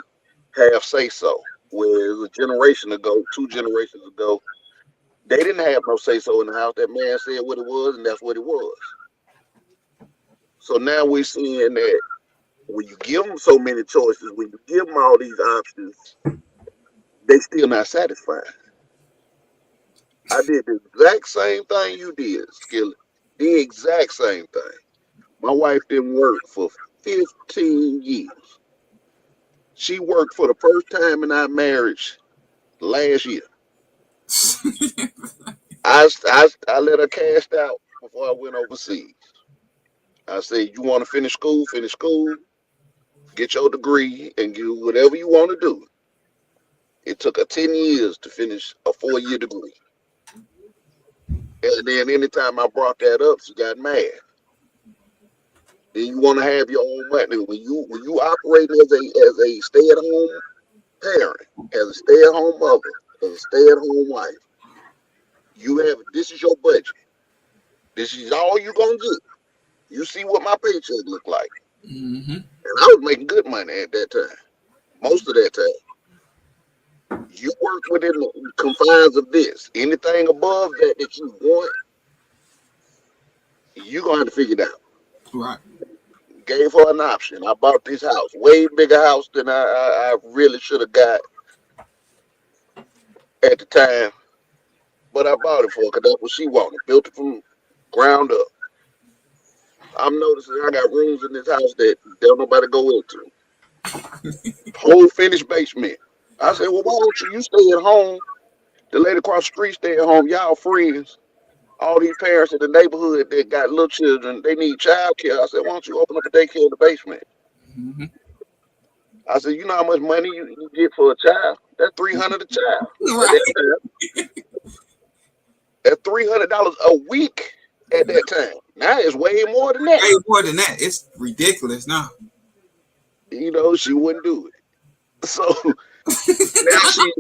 have say so. Whereas a generation ago, 2 generations ago, they didn't have no say so in the house. That man said what it was, and that's what it was. So now we're seeing that when you give them so many choices, when you give them all these options, they still not satisfied. I did the exact same thing you did, Skillet. The exact same thing. My wife didn't work for 15 years. She worked for the first time in our marriage last year. I let her cash out before I went overseas. I said, you want to finish school, get your degree, and do whatever you want to do. It took her 10 years to finish a 4-year degree. And then anytime I brought that up, she got mad. Then you want to have your own money. When you operate as a stay-at-home parent, as a stay-at-home mother, as a stay-at-home wife, you have this is your budget. This is all you gonna get. You see what my paycheck look like. Mm-hmm. And I was making good money at that time. Most of that time. You work within the confines of this. Anything above that you want, you're gonna have to figure it out. Right. Gave her an option. I bought this house, way bigger house than I really should have got at the time. But I bought it for her because that's what she wanted. Built it from ground up. I'm noticing I got rooms in this house that don't nobody go into. Whole finished basement. I said, well, why don't you stay at home? The lady across the street stay at home. Y'all friends. All these parents in the neighborhood that got little children, they need child care. I said, why don't you open up a daycare in the basement? Mm-hmm. I said, you know how much money you get for a child? That's $300 a child. At Right. that time, that's $300 a week at that time. Now it's way more than that. Way more than that. It's ridiculous now. You know, she wouldn't do it. So now she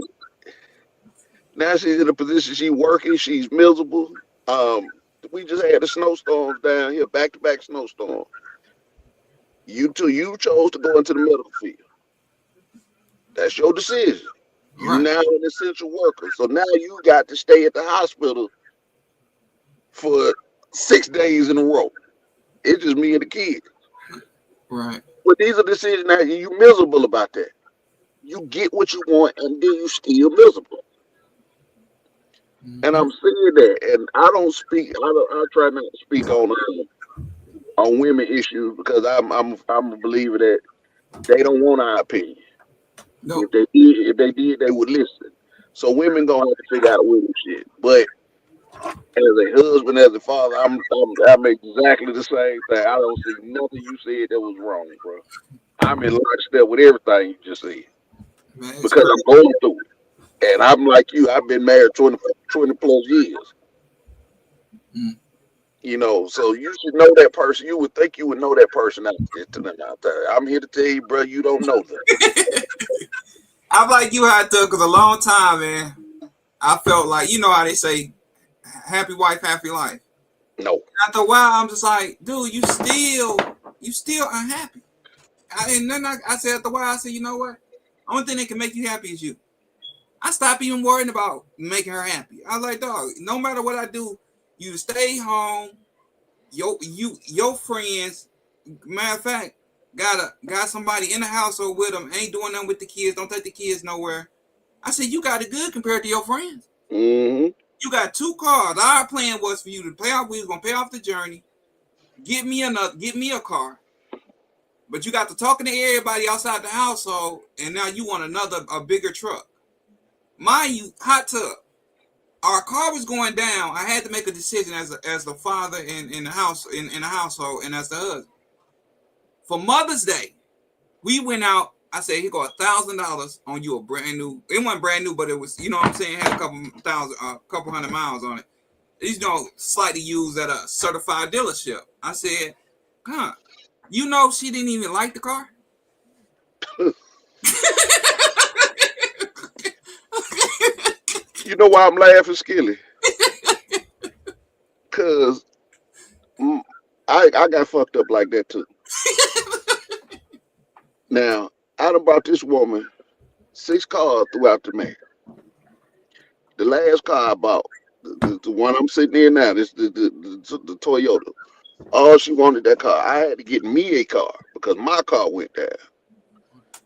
now she's in a position she's working, she's miserable. Um, we just had the snowstorms down here, back to back snowstorm. You chose to go into the medical field. That's your decision. You Right. now an essential worker. So now you got to stay at the hospital for 6 days in a row. It's just me and the kids. Right. But these are decisions that you miserable about that. You get what you want and then you still miserable. And Mm-hmm. I'm saying that, and I don't speak. I try not to speak on women issues because I'm a believer that they don't want our opinion. No. If they did, they would listen. So women gonna have to figure out women shit. But As a husband, as a father, I'm exactly the same thing. I don't see nothing you said that was wrong, bro. I'm in lockstep with everything you just said Man, it's because crazy. I'm going through it. And I'm like you. I've been married 20 plus years. Mm. You know, so you should know that person. You would think you would know that person out there. I'm here to tell you, bro, you don't know them. I'm like you had to, because a long time, man, I felt like, you know how they say, happy wife, happy life. No. After a while, I'm just like, dude, you still unhappy. And then I said after a while, I said, you know what? Only thing that can make you happy is you. I stopped even worrying about making her happy. I was like, dog, no matter what I do, you stay home. Your friends, matter of fact, got somebody in the household with them, ain't doing nothing with the kids, don't take the kids nowhere. I said, you got it good compared to your friends. Mm-hmm. You got 2 cars. Our plan was for you to pay off. We was gonna pay off the journey. Get me a car. But you got to talking to everybody outside the household, and now you want a bigger truck. Mind you, hot tub. Our car was going down. I had to make a decision as the father in the house in the household and as the husband. For Mother's Day, we went out. I said he got $1,000 on you a brand new. It wasn't brand new, but it was, you know what I'm saying, it had a couple hundred miles on it. It's, slightly used at a certified dealership. I said, huh, she didn't even like the car. You know why I'm laughing, Skilly? Cause I got fucked up like that too. Now I done bought this woman 6 cars throughout the marriage. The last car I bought, the one I'm sitting in now, this the Toyota. All she wanted that car. I had to get me a car because my car went down.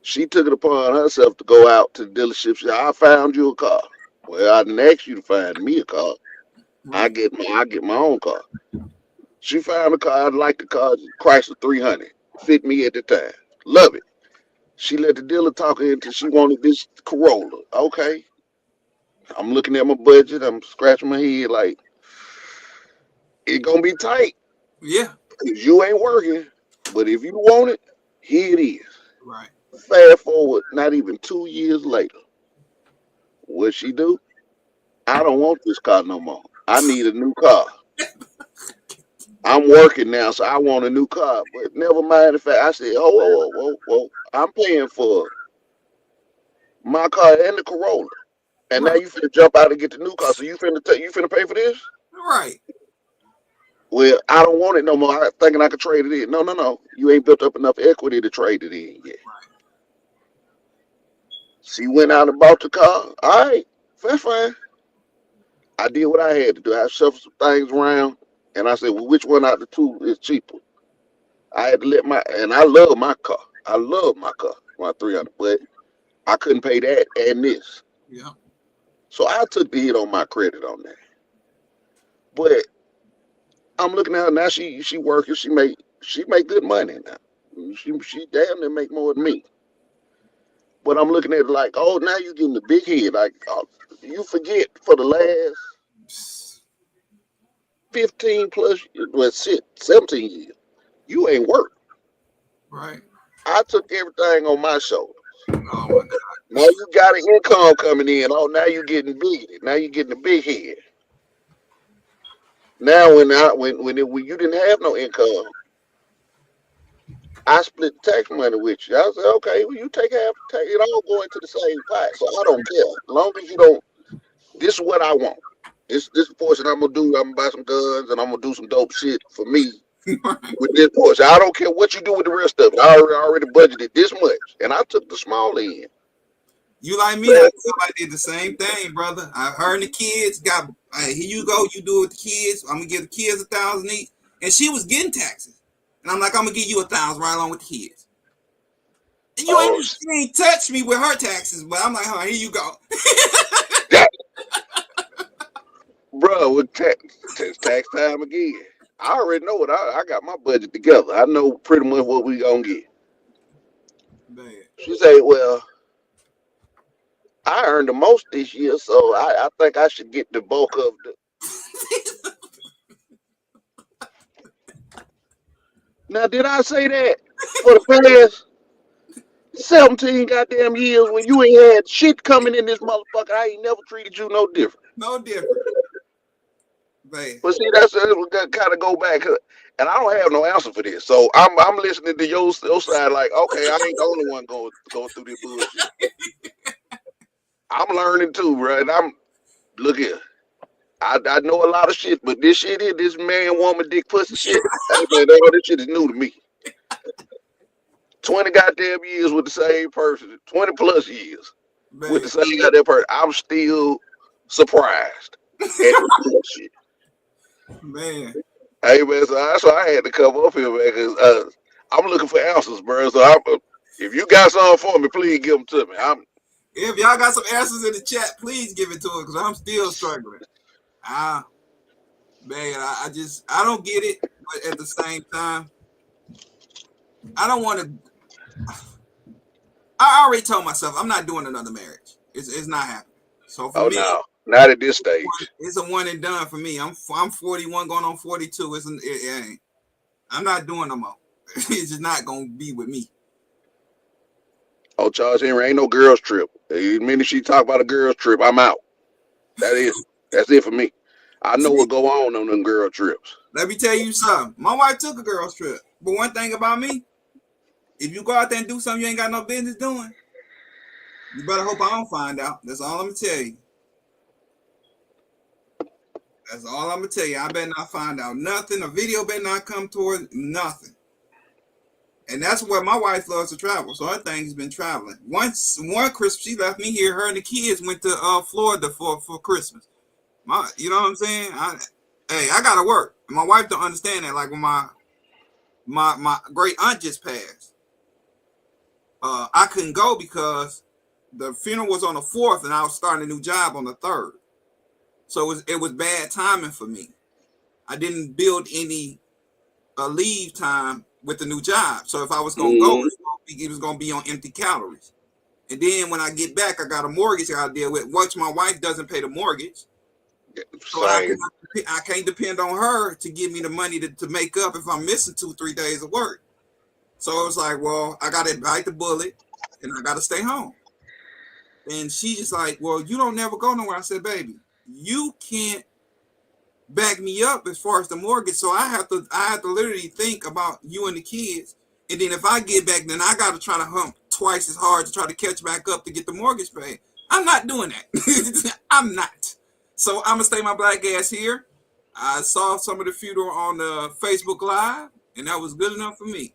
She took it upon herself to go out to the dealership. She said, I found you a car. Well, I didn't ask you to find me a car. Right. I get my own car. She found a car. I like the car, Chrysler 300. Fit me at the time. Love it. She let the dealer talk her into she wanted this Corolla. Okay. I'm looking at my budget. I'm scratching my head like, it gonna be tight. Yeah. 'Cause you ain't working. But if you want it, here it is. Right. Fast forward, not even 2 years later. What she do? I don't want this car no more. I need a new car. I'm working now, so I want a new car. But never mind the fact I said, oh, whoa, whoa, whoa, whoa. I'm paying for my car and the Corolla. And now Right. you finna jump out and get the new car. So you finna pay for this? Right. Well, I don't want it no more. I thinking I could trade it in. No, no, no. You ain't built up enough equity to trade it in yet. She went out and bought the car. All right, that's fine. I did what I had to do. I shuffled some things around, and I said, "Well, which one out of the two is cheaper?" I had to and I love my car. I love my 300, but I couldn't pay that and this. Yeah. So I took the hit on my credit on that. But I'm looking at her now. She working. She make good money now. She damn near make more than me. But I'm looking at it like, oh, now you getting the big head. Like, you forget for the last 15 plus, well, shit, 17 years, you ain't worked. Right. I took everything on my shoulders. Oh my God. Now you got an income coming in. Oh, now you getting big. Now you getting a big head. Now when you didn't have no income, I split the tax money with you. I said, okay, well you take half, take it all go into the same pot. So I don't care. As long as you don't. This is what I want. This portion I'm gonna do. I'm gonna buy some guns and I'm gonna do some dope shit for me with this portion. I don't care what you do with the rest of it. I already budgeted this much, and I took the small end. You like me? But I did the same thing, brother. I heard the kids got. Hey, here you go. You do it with the kids. I'm gonna give the kids 1,000 each, and she was getting taxes, and I'm like, I'm gonna give you 1,000 right along with the kids. And oh, you ain't touched me with her taxes, but I'm like, oh, here you go. that, bro, with tax time again. I already know what I got my budget together. I know pretty much what we gonna get. Man. She said, well, I earned the most this year, so I think I should get the bulk of the. Now, did I say that for the past 17 goddamn years when you ain't had shit coming in this motherfucker? I ain't never treated you no different. No different, man. But see, that's what kind of go back, and I don't have no answer for this. So I'm listening to your side, like, okay, I ain't the only one going through this bullshit. I'm learning too, bro. And look here. I know a lot of shit, but this shit here, this man, woman, dick, pussy shit, hey man, all this shit is new to me. 20 goddamn years with the same person, 20 plus years with Man, the same goddamn person. I'm still surprised at this bullshit. man. Hey man, so that's why I had to come up here, man, because I'm looking for answers, bro. So if you got something for me, please give them to me. If y'all got some answers in the chat, please give it to us, because I'm still struggling. Man, I don't get it, but at the same time, I don't want to. I already told myself I'm not doing another marriage. It's not happening. So for Oh me, no, not at this stage. it's a one and done for me. I'm 41 going on 42. It ain't. I'm not doing no more. It's just not gonna be with me. Oh, Charles Henry ain't no girls trip. The minute she talk about a girls trip, I'm out. That's it for me. I know See, what go on them girl trips. let me tell you something. My wife took a girl's trip, but one thing about me, if you go out there and do something you ain't got no business doing, you better hope I don't find out. That's all I'm gonna tell you. That's all I'm gonna tell you. I better not find out nothing. A video better not come toward nothing. And that's where my wife loves to travel. So her thing's been traveling. One Christmas she left me here. Her and the kids went to Florida for Christmas. You know what I'm saying? I gotta work. And my wife don't understand that. Like when my great aunt just passed, I couldn't go because the funeral was on the 4th, and I was starting a new job on the 3rd. So it was bad timing for me. I didn't build any leave time with the new job. So if I was gonna go, Mm-hmm. it was gonna be on empty calories. And then when I get back, I got a mortgage I gotta deal with. Once my wife doesn't pay the mortgage, so Same. I can't depend on her to give me the money to make up if I'm missing 2-3 days of work. So it was like, well, I gotta bite the bullet and I gotta stay home. And she just like, well, you don't never go nowhere. I said, baby, you can't back me up as far as the mortgage. So I have to literally think about you and the kids. And then if I get back, then I got to try to hump twice as hard to try to catch back up to get the mortgage paid. I'm not doing that. I'm not. So I'm gonna stay my black ass here. I saw some of the funeral on the Facebook Live, and that was good enough for me.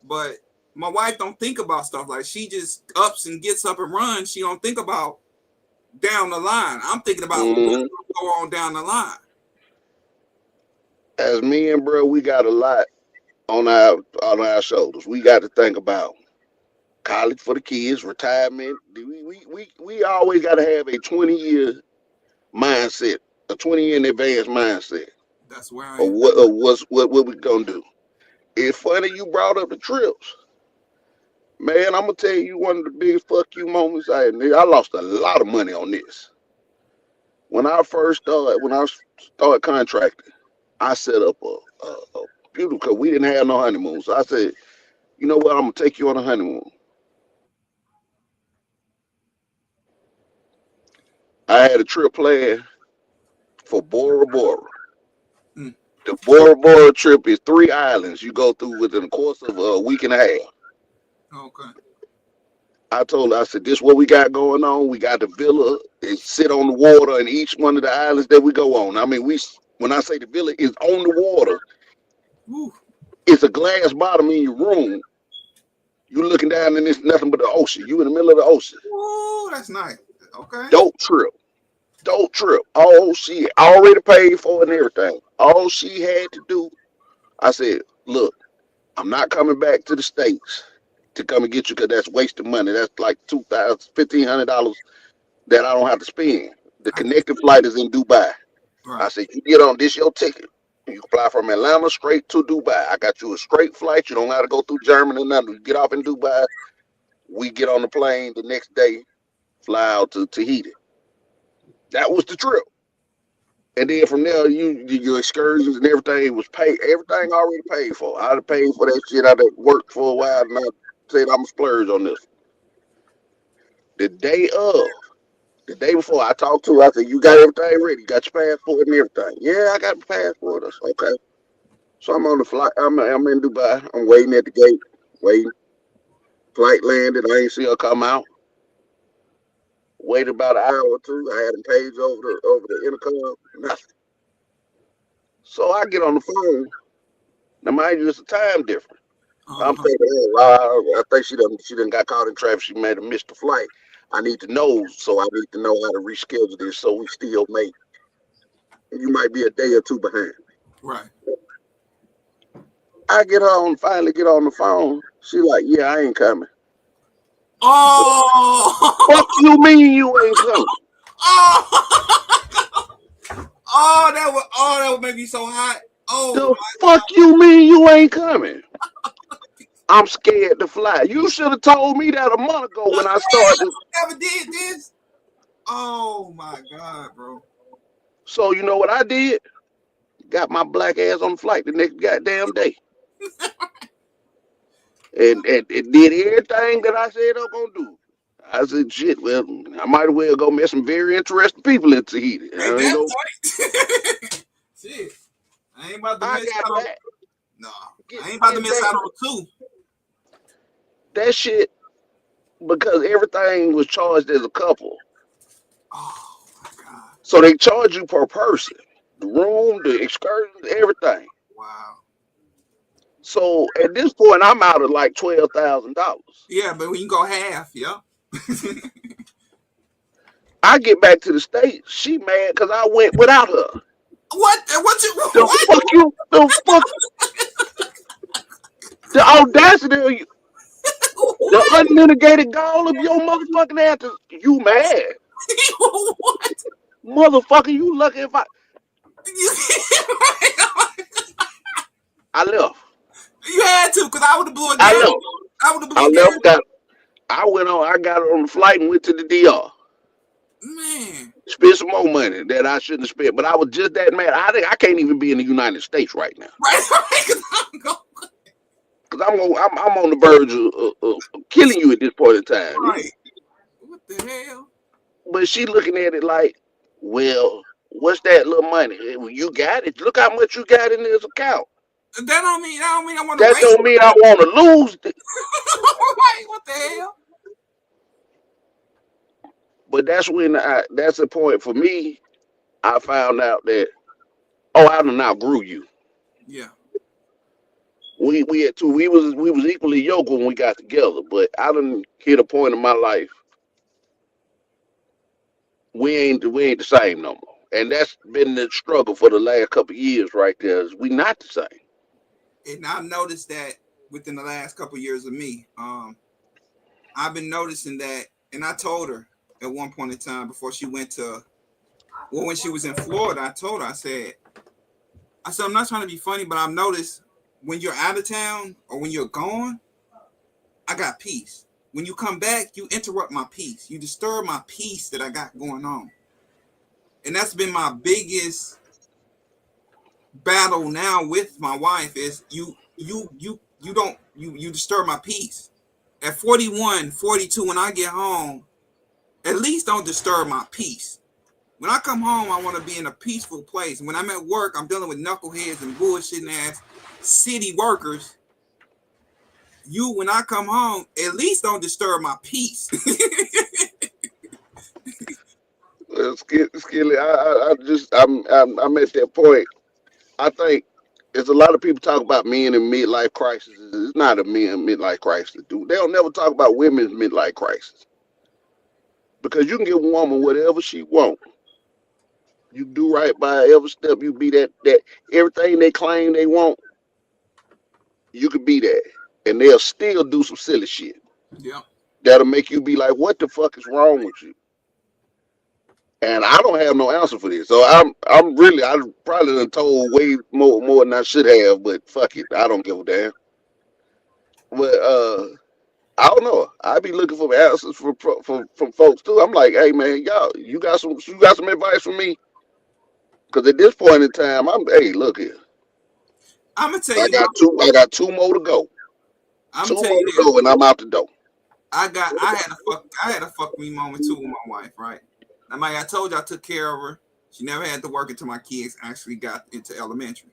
But my wife don't think about stuff like she just ups and gets up and runs. She don't think about down the line. I'm thinking about what's Mm-hmm. going to go on down the line. As men, bro, we got a lot on our shoulders. We got to think about college for the kids, retirement. We always got to have a 20-year mindset, a 20-year in advance mindset That's where I of am. what we gonna do. It's funny you brought up the trips. Man, I'm gonna tell you one of the biggest fuck you moments I had. I lost a lot of money on this. When I started contracting, I set up a beautiful, because we didn't have no honeymoon. So I said, you know what, I'm gonna take you on a honeymoon. I had a trip planned for Bora Bora. Mm, The Bora Bora trip is 3 islands you go through within the course of a week and a half. okay. I told her, I said, this is what we got going on. We got the villa. It sit on the water in each one of the islands that we go on. I mean, when I say the villa is on the water, Woo. it's a glass bottom in your room. You looking down and it's nothing but the ocean. You in the middle of the ocean. Woo, that's nice. Okay. Dope trip. Dope trip. All she already paid for and everything. All she had to do, I said, look, I'm not coming back to the States to come and get you because that's wasting money. That's like $2,000, $1,500 that I don't have to spend. The I get connecting flight is in Dubai. I right. said, you get on this your ticket. You fly from Atlanta straight to Dubai. I got you a straight flight. You don't have to go through Germany or nothing. You get off in Dubai. We get on the plane the next day, fly out to Tahiti. That was the trip. And then from there, your excursions and everything was paid. Everything already paid for. I'd paid for that shit. I'd worked for a while, and I said I'm a splurge on this. The day of, the day before, I talked to her. I said, "You got everything ready? You got your passport and everything?" "Yeah, I got my passport." I said, "Okay." So I'm on the flight. I'm in Dubai. I'm waiting at the gate, waiting. Flight landed. I ain't see her come out. Waited about an hour or two. I had them paged over the intercom. Nothing. So I get on the phone. Now, mind you, it's a time difference. I'm Uh-huh. thinking, oh, wow, I think she done got caught in traffic. She may have missed the flight. I need to know, so I need to know how to reschedule this so we still make. You might be a day or two behind. Right. I get her on, finally get on the phone. She like, yeah, I ain't coming. Oh. Fuck you mean you ain't coming? Oh. That would make me so hot. Oh The my fuck you mean you ain't coming? I'm scared to fly. You should have told me that a month ago when I started. God. Never did this. Oh my God, bro. So you know what I did? Got my black ass on the flight the next goddamn day. And did everything that I said I'm gonna do. I said, shit, well, I might as well go meet some very interesting people in Tahiti. At I ain't that go. point. Shit. I ain't about to I miss got out on. back. No. Get I ain't about to get miss back. out on two. That shit because everything was charged as a couple. Oh my God. So they charge you per person. The room, the excursions, everything. Wow. So at this point I'm out of like $12,000. Yeah, but when you go half, yeah. I get back to the States, she mad because I went without her. What? What you? The What? fuck you the fuck the audacity of you. The What? unmitigated gall of your motherfucking ass. You mad. What? Motherfucker, you lucky if You, I left. you had to, because I would have blew a I gas. left. I would have blew I a gas. left. I went on. I got on the flight and went to the DR. Man. Spent some more money that I shouldn't have spent, but I was just that mad. I can't even be in the United States right now Right? Because I'm going. because I'm on the verge of killing you at this point in time. Right. What the hell? But she looking at it like, well, what's that little money? Well, you got it. Look how much you got in this account. That don't mean I want to That waste don't mean I want to lose it. right, what the hell? But that's the point for me. I found out that I done outgrew you. Yeah. We had two. We was equally yoked when we got together, but I done hit a point in my life we ain't the same no more, and that's been the struggle for the last couple of years right there. Is we not the same. And I've noticed that within the last couple of years of me. I've been noticing that, and I told her at one point in time before she went to, well, when she was in Florida, I told her, I said, I'm not trying to be funny, but I've noticed when you're out of town or when you're gone, I got peace. When you come back, you interrupt my peace. You disturb my peace that I got going on. And that's been my biggest battle now with my wife is you disturb my peace. At 41, 42, when I get home, at least don't disturb my peace. When I come home, I want to be in a peaceful place. When I'm at work, I'm dealing with knuckleheads and bullshitting ass city workers. When I come home, at least don't disturb my peace. Skilly, I'm at that point. I think there's a lot of people talk about men in midlife crisis. It's not a men midlife crisis, dude. They don't never talk about women's midlife crisis because you can give a woman whatever she wants. You do right by every step. You be that everything they claim they want. You could be that, and they'll still do some silly shit Yeah. that'll make you be like, "What the fuck is wrong with you?" And I don't have no answer for this. So I'm really I probably done told way more than I should have, but fuck it. I don't give a damn. But I don't know. I be looking for answers from folks too. I'm like, hey man, y'all, you got some advice for me? Because at this point in time, hey, look here. I'm gonna tell I you, got two. I got two more to go. I'm Two gonna more tell you to this. go, and I'm out the door. I had a fuck me moment too with my wife, right? Now, I told you I took care of her. She never had to work until my kids actually got into elementary.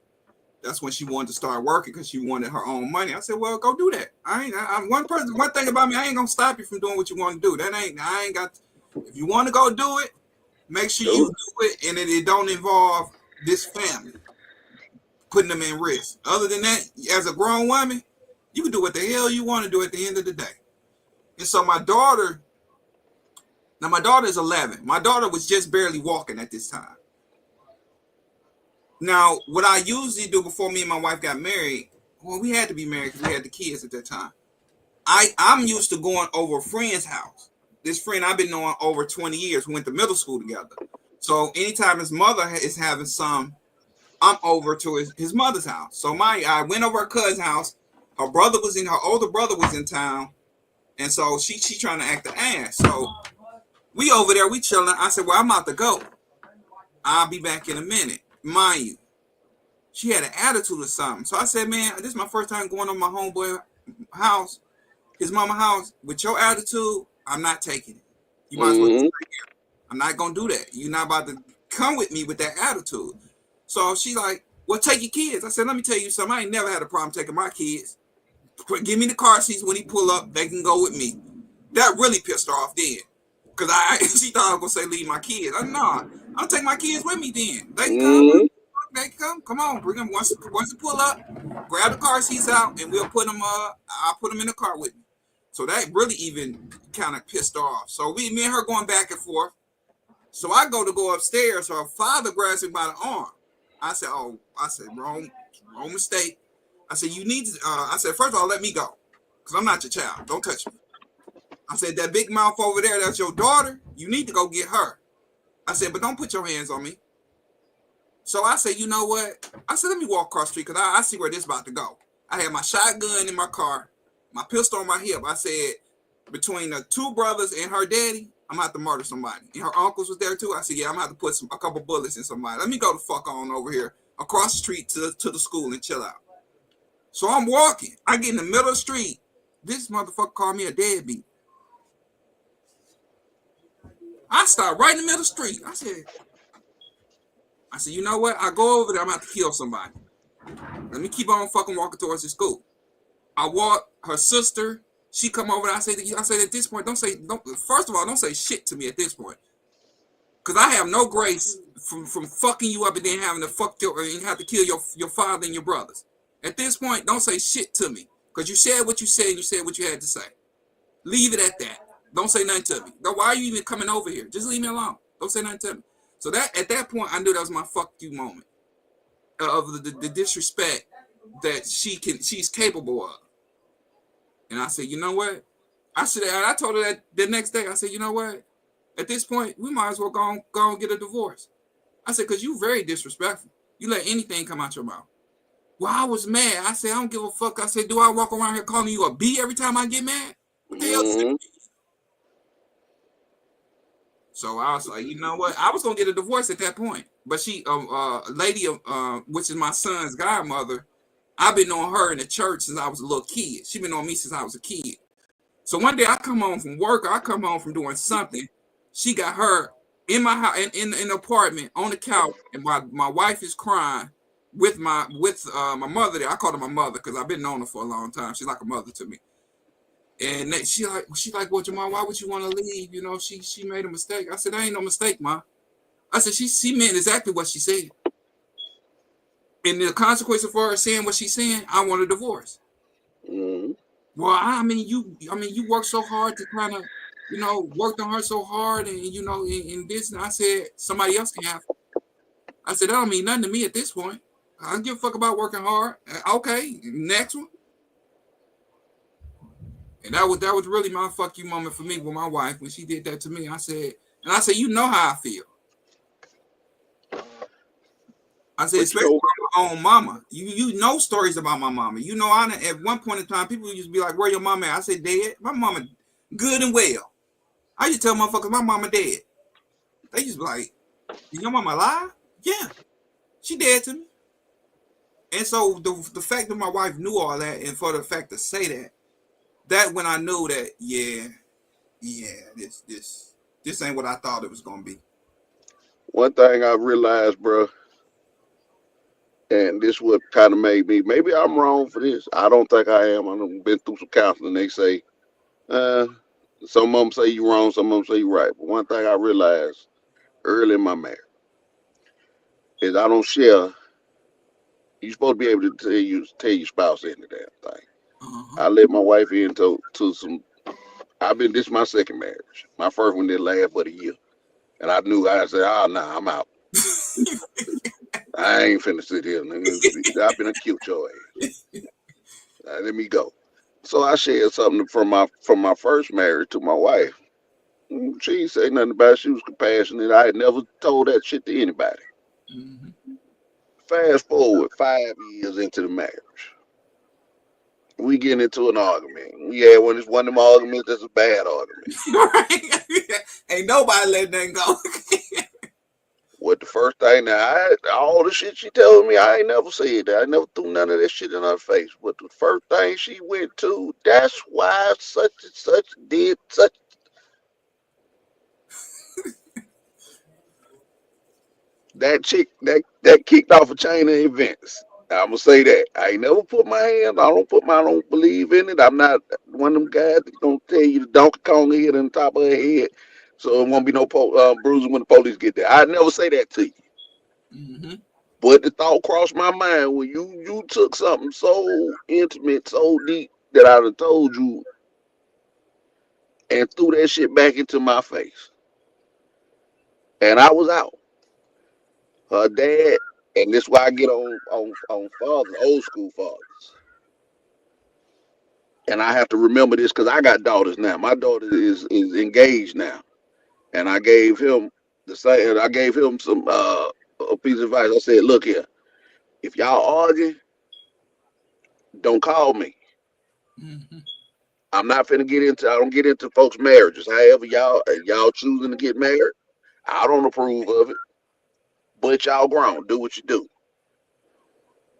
That's when she wanted to start working because she wanted her own money. I said, "Well, go do that. I'm one person. One thing about me, I ain't gonna stop you from doing what you want to do. I ain't got. If you want to go do it, make sure you do it, and it don't involve this family, putting them in risk. Other than that, as a grown woman, you can do what the hell you want to do at the end of the day." And so my daughter is 11. My daughter was just barely walking at this time. Now, what I usually do before me and my wife got married, well, we had to be married because we had the kids at that time. I'm used to going over a friend's house. This friend I've been knowing over 20 years. We went to middle school together. So anytime his mother is having some, I'm over to his mother's house. So I went over her cousin's house. Her older brother was in town. And so she trying to act the ass. So we over there, we chilling. I said, well, I'm about to go. I'll be back in a minute. Mind you, she had an attitude or something. So I said, man, this is my first time going to my homeboy house, his mama house. With your attitude, I'm not taking it. You might as well stay here. I'm not going to do that. You're not about to come with me with that attitude. So she's like, well, take your kids. I said, let me tell you something. I ain't never had a problem taking my kids. Give me the car seats when he pull up. They can go with me. That really pissed her off then. Because she thought I was going to say leave my kids. I said, no, I'll take my kids with me then. They can come. They can come. Come on. Bring them once they pull up. Grab the car seats out and we'll put them, I'll put them in the car with me. So that really even kind of pissed her off. So me and her going back and forth. So I go upstairs. Her father grabs me by the arm. I said, wrong mistake. I said, you need to, I said, first of all, let me go. Because I'm not your child. Don't touch me. I said, that big mouth over there, that's your daughter. You need to go get her. I said, but don't put your hands on me. So I said, you know what? I said, let me walk across the street because I see where this is about to go. I had my shotgun in my car, my pistol on my hip. I said, between the two brothers and her daddy, I'm going to have to murder somebody. And her uncles was there too. I said, yeah, I'm going to have to put a couple bullets in somebody. Let me go the fuck on over here across the street to the school and chill out. So I'm walking. I get in the middle of the street. This motherfucker called me a deadbeat. I stopped right in the middle of the street. I said, you know what? I go over there. I'm about to kill somebody. Let me keep on fucking walking towards the school. I walk. Her sister, she come over there. I said at this point, first of all, don't say shit to me at this point. Because I have no grace from fucking you up and then having to and have to kill your father and your brothers. At this point, don't say shit to me. Because you said what you said and you said what you had to say. Leave it at that. Don't say nothing to me. Why are you even coming over here? Just leave me alone. Don't say nothing to me. So at that point, I knew that was my fuck you moment of the disrespect that she's capable of. And I said, you know what? I told her that the next day. I said, you know what? At this point, we might as well go and get a divorce. I said, because you very disrespectful. You let anything come out your mouth. Well, I was mad. I said, I don't give a fuck. I said, do I walk around here calling you a B every time I get mad? What the hell does that mean? So I was like, you know what? I was gonna get a divorce at that point. But she, lady, which is my son's godmother, I've been knowing her in the church since I was a little kid. She been knowing me since I was a kid. So one day I come home from work, I come home from doing something. She got her in my house, in the apartment on the couch, and my wife is crying with my mother there. I call her my mother because I've been knowing her for a long time. She's like a mother to me. And she like, well, Jamal, why would you want to leave? You know, she made a mistake. I said, that ain't no mistake, Ma. I said, she meant exactly what she said. And the consequence of her saying what she's saying, I want a divorce. Well, I mean, you worked so hard to kind of, you know, worked on her so hard, and you know, in this. And I said, somebody else can have her. I said, that don't mean nothing to me at this point. I don't give a fuck about working hard. Okay, next one. And that was really my fuck you moment for me with my wife when she did that to me. I said, you know how I feel. I said, especially my own mama. You know stories about my mama. You know, at one point in time, people used to be like, where your mama at? I said, dead. My mama good and well. I used to tell motherfuckers my mama dead. They used to be like, is your mama alive? Yeah. She dead to me. And so the fact that my wife knew all that, and for the fact to say that when I knew that, this ain't what I thought it was gonna be. One thing I realized, bro, and this what kind of made me. Maybe I'm wrong for this. I don't think I am. I've been through some counseling. They say, uh, some of them say you wrong, some of them say you right. But one thing I realized early in my marriage is I don't share. You're supposed to be able to tell your spouse any damn thing. Uh-huh. I let my wife into some. I've been this is my second marriage. My first one didn't last but a year, and I knew I said, "Oh no, I'm out. I ain't finna sit here. I've been a cute your ass. Let me go." So I shared something from my first marriage to my wife. She ain't say nothing about it. She was compassionate. I had never told that shit to anybody. Mm-hmm. Fast forward 5 years into the marriage. We get into an argument. We had one of them arguments that's a bad argument. Right? Ain't nobody letting that go. What the first thing now, all the shit she told me, I ain't never said that. I never threw none of that shit in her face. But the first thing she went to, that's why such and such did such. That chick that kicked off a chain of events. I'm gonna say that. I ain't never put my hand. I don't believe in it. I'm not one of them guys that's gonna tell you the Donkey Kong hit on the top of her head, so it won't be no bruising when the police get there. I never say that to you. Mm-hmm. But the thought crossed my mind when you took something so intimate, so deep that I'd have told you and threw that shit back into my face, and I was out. Her dad, and this is why I get on fathers, old school fathers. And I have to remember this because I got daughters now. My daughter is engaged now, and I gave him the same. I gave him some a piece of advice. I said, "Look here, if y'all argue, don't call me. Mm-hmm. I'm not finna get into. I don't get into folks' marriages. However, y'all choosing to get married, I don't approve of it. But y'all grown. Do what you do."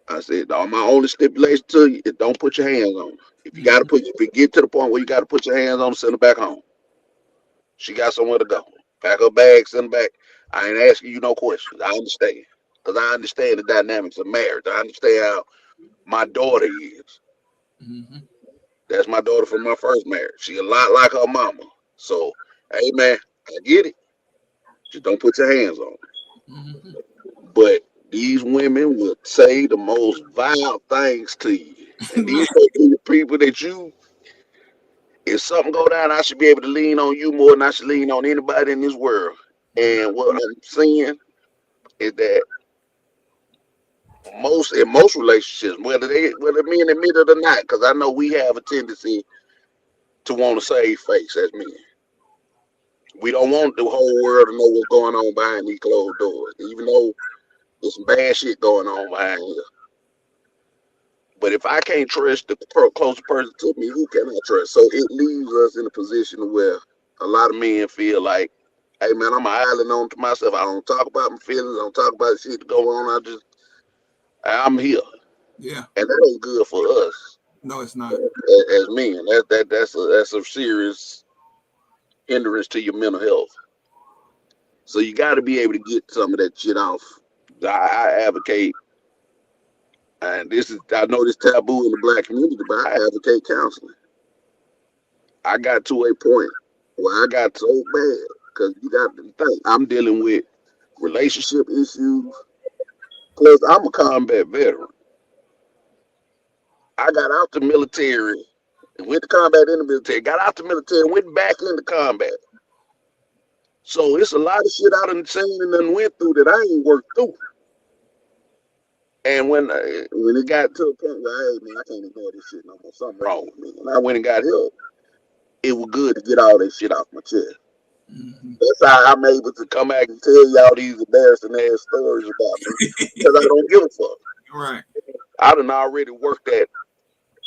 I said, my only stipulation to you is don't put your hands on her. Mm-hmm. If you get to the point where you got to put your hands on her, send her back home. She got somewhere to go. Pack her bag, send her back. I ain't asking you no questions. I understand. Because I understand the dynamics of marriage. I understand how my daughter is. Mm-hmm. That's my daughter from my first marriage. She a lot like her mama. So, hey, man, I get it. Just don't put your hands on her. Mm-hmm. But these women will say the most vile things to you. And these are the people that if something go down, I should be able to lean on you more than I should lean on anybody in this world. And what I'm seeing is that most relationships, whether men admit it or not, because I know we have a tendency to want to save face as men. We don't want the whole world to know what's going on behind these closed doors, even though there's some bad shit going on behind here. But if I can't trust the closest person to me, who can I trust? So it leaves us in a position where a lot of men feel like, hey man, I'm an island on to myself. I don't talk about my feelings. I don't talk about the shit that go on. I'm here. Yeah. And that ain't good for us No, it's not. as men. That's a serious hindrance to your mental health. So you got to be able to get some of that shit off. I advocate, and I know this taboo in the black community, but I advocate counseling. I got to a point where I got so bad because you got to think I'm dealing with relationship issues. Plus, I'm a combat veteran. I got out the military and went to combat in the military. Got out the military, went back into combat. So it's a lot of shit I done seen and done went through that I ain't worked through. And when it got to a point where, hey man, I can't ignore this shit no more. Something wrong with me. And I went and got help. It was good to get all that shit off my chest. Mm-hmm. That's how I'm able to come back and tell y'all these embarrassing ass stories about me because I don't give a fuck. Right. I done already worked that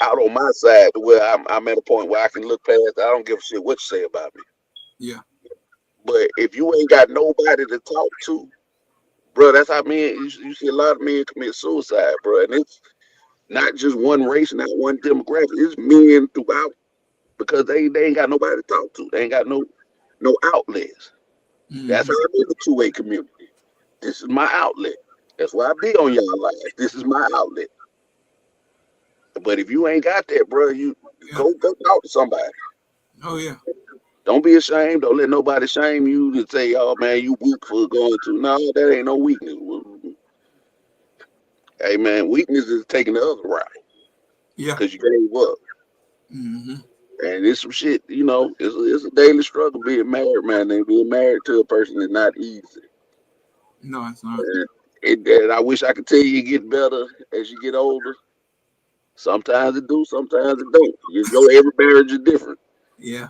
out on my side to where I'm at a point where I can look past. I don't give a shit what you say about me. Yeah. But if you ain't got nobody to talk to, bro. That's how men. You see a lot of men commit suicide, bro, and it's not just one race, not one demographic. It's men throughout because they ain't got nobody to talk to. They ain't got no outlets. That's how Mm-hmm. I'm in the two-way community. This is my outlet. That's why I be on y'all lives. This is my outlet. But if you ain't got that, bro, you Yeah. go talk to somebody. Oh yeah. Don't be ashamed. Don't let nobody shame you to say, "Oh man, you weak for going to." No, that ain't no weakness. Hey man, weakness is taking the other route Yeah. because you gave up. Mm-hmm. And it's some shit, it's a daily struggle being married, man. And being married to a person is not easy. No, it's not. And I wish I could tell you it get better as you get older. Sometimes it do, sometimes it don't. Every marriage is different. Yeah.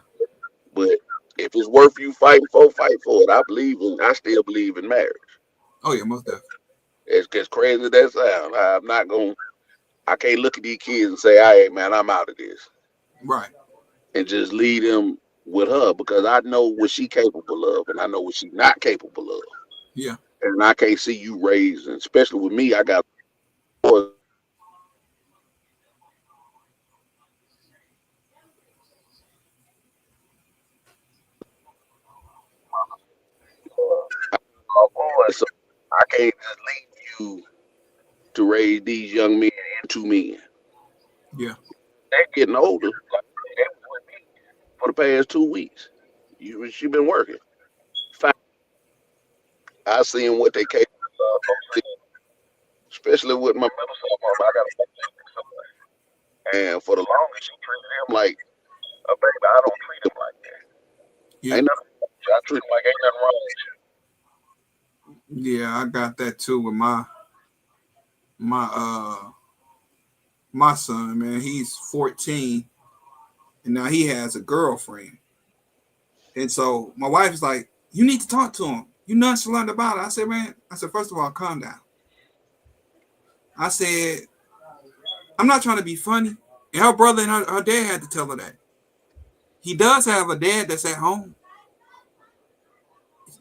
But if it's worth you fighting for, fight for it. I still believe in marriage. Oh yeah, most definitely. As crazy as that sounds, I can't look at these kids and say, "Hey, man, I'm out of this," Right. and just leave them with her because I know what she capable of, and I know what she's not capable of. Yeah. And I can't see you raising, especially with me. I got boys. So I can't just leave you to raise these young men into men. Yeah. They're getting older. Like they was with me for the past 2 weeks. She been working. Fine. I seen what they capable of, especially with my middle son. I got and for the longest, she treated him like a baby. I don't treat him like that. Yeah. Ain't nothing. I treat him like ain't nothing wrong with Yeah. I got that too with my my son, man. He's 14 and now he has a girlfriend. And so my wife is like, you need to talk to him. You nonchalant about it. I said, man, first of all, calm down. I said, I'm not trying to be funny. And her brother and her dad had to tell her that. He does have a dad that's at home.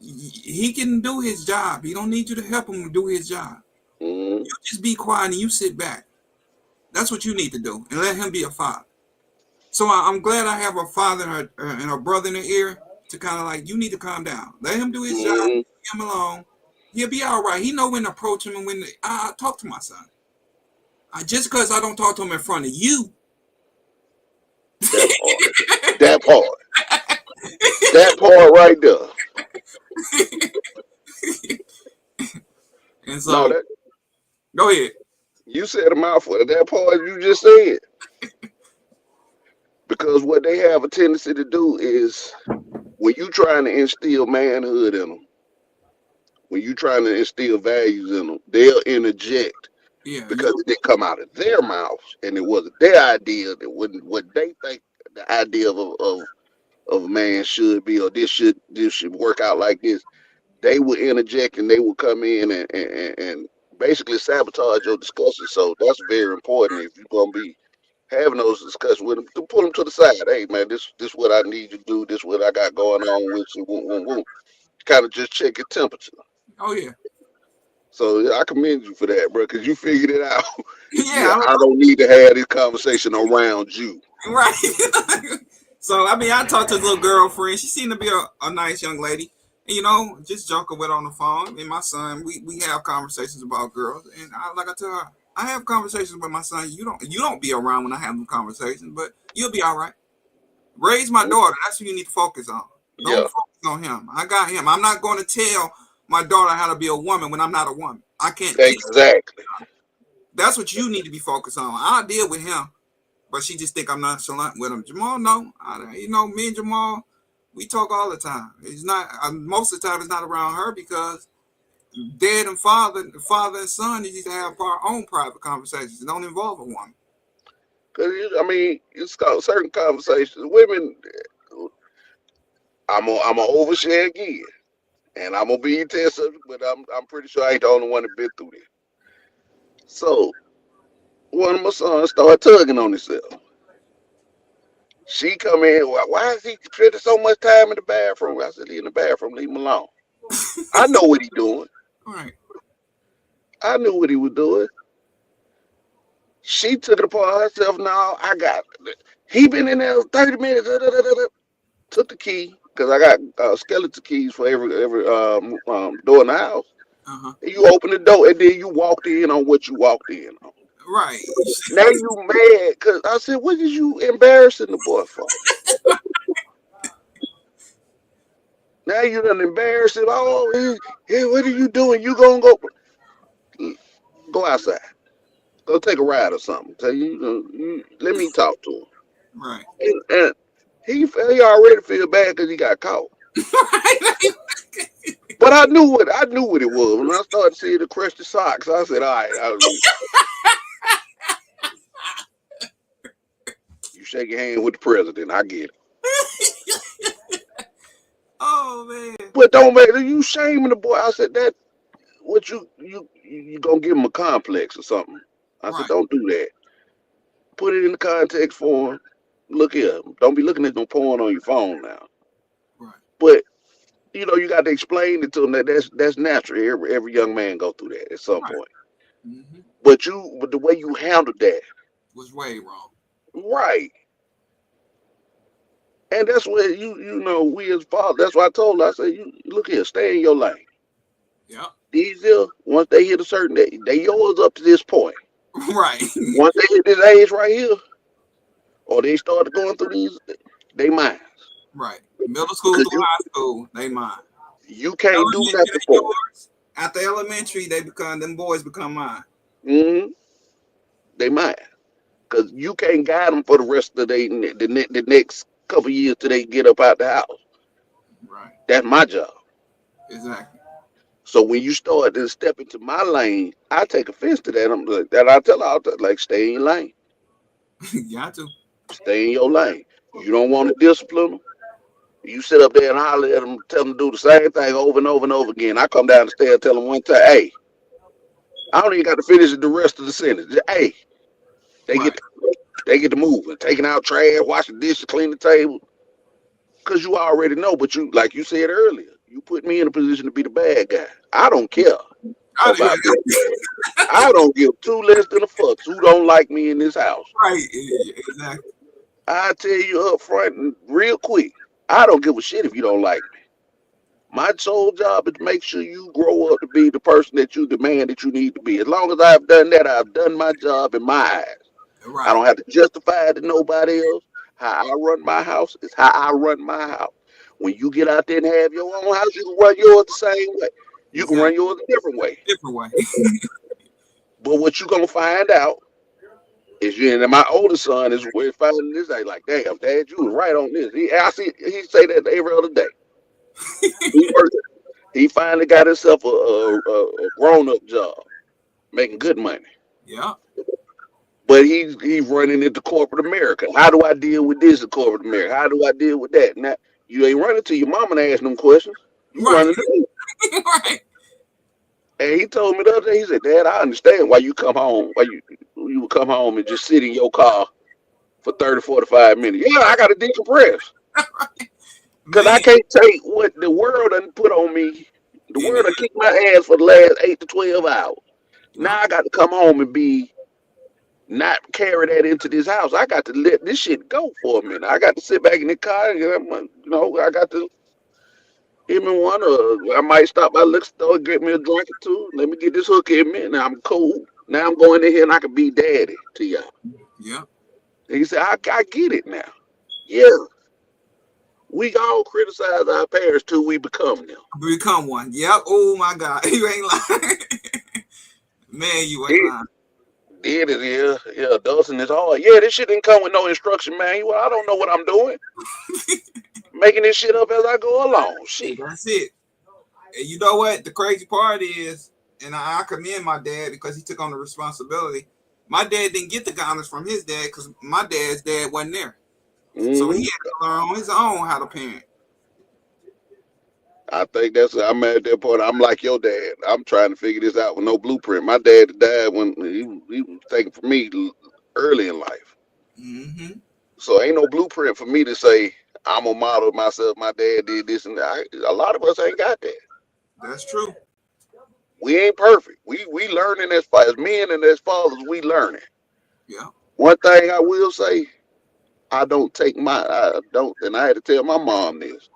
He can do his job. He don't need you to help him do his job. you. You just be quiet and you sit back. That's what you need to do. And let him be a father. So I'm glad I have a father and her brother in the ear to kind of like, you need to calm down. Let him do his job. Mm-hmm. Leave him alone. He'll be all right. He know when to approach him and when I talk to my son. Just because I don't talk to him in front of you. That part. That part. That part right there. And No, so, that go ahead. you said a mouthful. That part you just said. Because what they have a tendency to do is when you trying to instill manhood in them, when you trying to instill values in them, they'll interject Yeah, yeah, because it didn't come out of their mouths and it wasn't their idea. That wasn't what they think the idea of a man should be, or this should work out like this. They would interject and they would come in and basically sabotage your discussion. So that's very important if you're gonna be having those discussions with them to pull them to the side. Hey man, this what I need you to do. This what I got going on with you. Woo, woo, woo. Kind of just check your temperature. oh yeah, So yeah, I commend you for that, bro, because you figured it out. Yeah, yeah. I don't need to have this conversation around you. Right. So I mean, I talked to his little girlfriend. She seemed to be a nice young lady. And, just joking with her on the phone. And my son, we have conversations about girls. And like I tell her, I have conversations with my son. You don't be around when I have them conversations, but you'll be all right. Raise my daughter. That's what you need to focus on. Don't Yeah, focus on him. I got him. I'm not going to tell my daughter how to be a woman when I'm not a woman. I can't teach. exactly. That's what you need to be focused on. I'll deal with him. But she just think I'm nonchalant with him. Jamal, no, me and Jamal, we talk all the time. It's not most of the time. It's not around her because dad and father and son, they need to have our own private conversations. It don't involve a woman. Because I mean, it's got certain conversations. Women, I'm a overshare again, and I'm gonna be intensive, but I'm pretty sure I ain't the only one that been through this. So one of my sons started tugging on himself. She come in. Why is he spending so much time in the bathroom? I said, leave in the bathroom, leave him alone. I know what he doing. All right. I knew what he was doing. She took it upon herself. Now I got. He been in there 30 minutes. Took the key because I got skeleton keys for every door in the house. Uh-huh. And you open the door and then you walked in on what you walked in on. Right. Now you mad because I said, what did you embarrassing the boy for? Now you done embarrassed him. Oh, hey, what are you doing? You gonna go outside. Go take a ride or something. Tell let me talk to him. Right. And he already feel bad because he got caught. But I knew what it was when I started seeing the crusty socks. I said, all right, you shake your hand with the president. I get it. Oh man. But don't make you shaming the boy. I said that what you gonna give him a complex or something. I said, Right. don't do that. Put it in the context for him. Look here. Don't be looking at no porn on your phone now. Right. But you got to explain it to him that that's natural. Every young man go through that at some Right. point. Mm-hmm. But the way you handled that, Was way wrong. right? And that's where we as fathers. That's why I told her. I said, you look here, stay in your lane. Yep. These here, once they hit a certain age, they yours up to this point. Right. Once they hit this age right here, or they started going through these, they mine. Right. Middle school Cause through high school, they mine. you can't do Elementary, nothing they for yours. After elementary, them boys become mine. them. They mine. Cause you can't guide them for the rest of the next couple years till they get up out the house. Right. That's my job. Exactly. So when you start to step into my lane, I take offense to that. I'm like, that I tell her, like, stay in your lane. Got to. Stay in your lane. You don't want to discipline them. You sit up there and holler at them, tell them to do the same thing over and over and over again. I come down the stairs, tell them one time, hey, I don't even got to finish the rest of the sentence. Just, hey, they Right. get they get to moving, taking out trash, washing dishes, clean the table. Cause you already know, but you like you said earlier, you put me in a position to be the bad guy. I don't care I do. about being bad. I don't give two less than a fucks who don't like me in this house. Right. Exactly. I tell you up front and real quick, I don't give a shit if you don't like me. My sole job is to make sure you grow up to be the person that you demand that you need to be. As long as I've done that, I've done my job in my eyes. I Right. don't have to justify it to nobody else. How I run my house is how I run my house. When you get out there and have your own house, you can run yours the same way. You can run Exactly. yours a different way. Different way. But what you're gonna find out is and my oldest son is we're finding this day like, damn, Dad, you was right on this. I see he say that every other day. He works. He finally got himself a grown up job, making good money. Yeah. But he's running into corporate America. How do I deal with this in corporate America? How do I deal with that? Now you ain't running to your mama and asking them questions. You Right. running to me. Right. And he told me the other day, he said, Dad, I understand why you come home, why you would come home and just sit in your car for 30, 45 minutes. Yeah, I gotta decompress. Cause Man. I can't take what the world done put on me. The And world done kicked my ass for the last 8 to 12 hours. yeah. Now I got to come home and be not carry that into this house. I got to let this shit go for a minute. I got to sit back in the car and I got to hit me one or I might stop by the liquor store and get me a drink or two. Let me get this hook in me and I'm cool. Now I'm going in here and I can be daddy to y'all. Yeah. And he said, I get it now. Yeah. We all criticize our parents till we become them. Become one. Yep. Oh my God. You ain't lying. Man, you ain't It, lying. it is, yeah, adulting is hard. Yeah, this shit didn't come with no instruction manual. I don't know what I'm doing. Making this shit up as I go along. Hey, Shit. that's it. And you know what? The crazy part is, and I commend my dad because he took on the responsibility. My dad didn't get the guidance from his dad because my dad's dad wasn't there. So he Hmm. had to learn on his own how to parent. I think I'm at that point. I'm like your dad. I'm trying to figure this out with no blueprint. My dad died when he was taken from me early in life. Mm-hmm. So ain't no blueprint for me to say I'm a model myself. My dad did this and that. A lot of us ain't got that. That's true. We ain't perfect. We learning as far as men and as fathers. We learning. Yeah. One thing I will say, I don't, and I had to tell my mom this.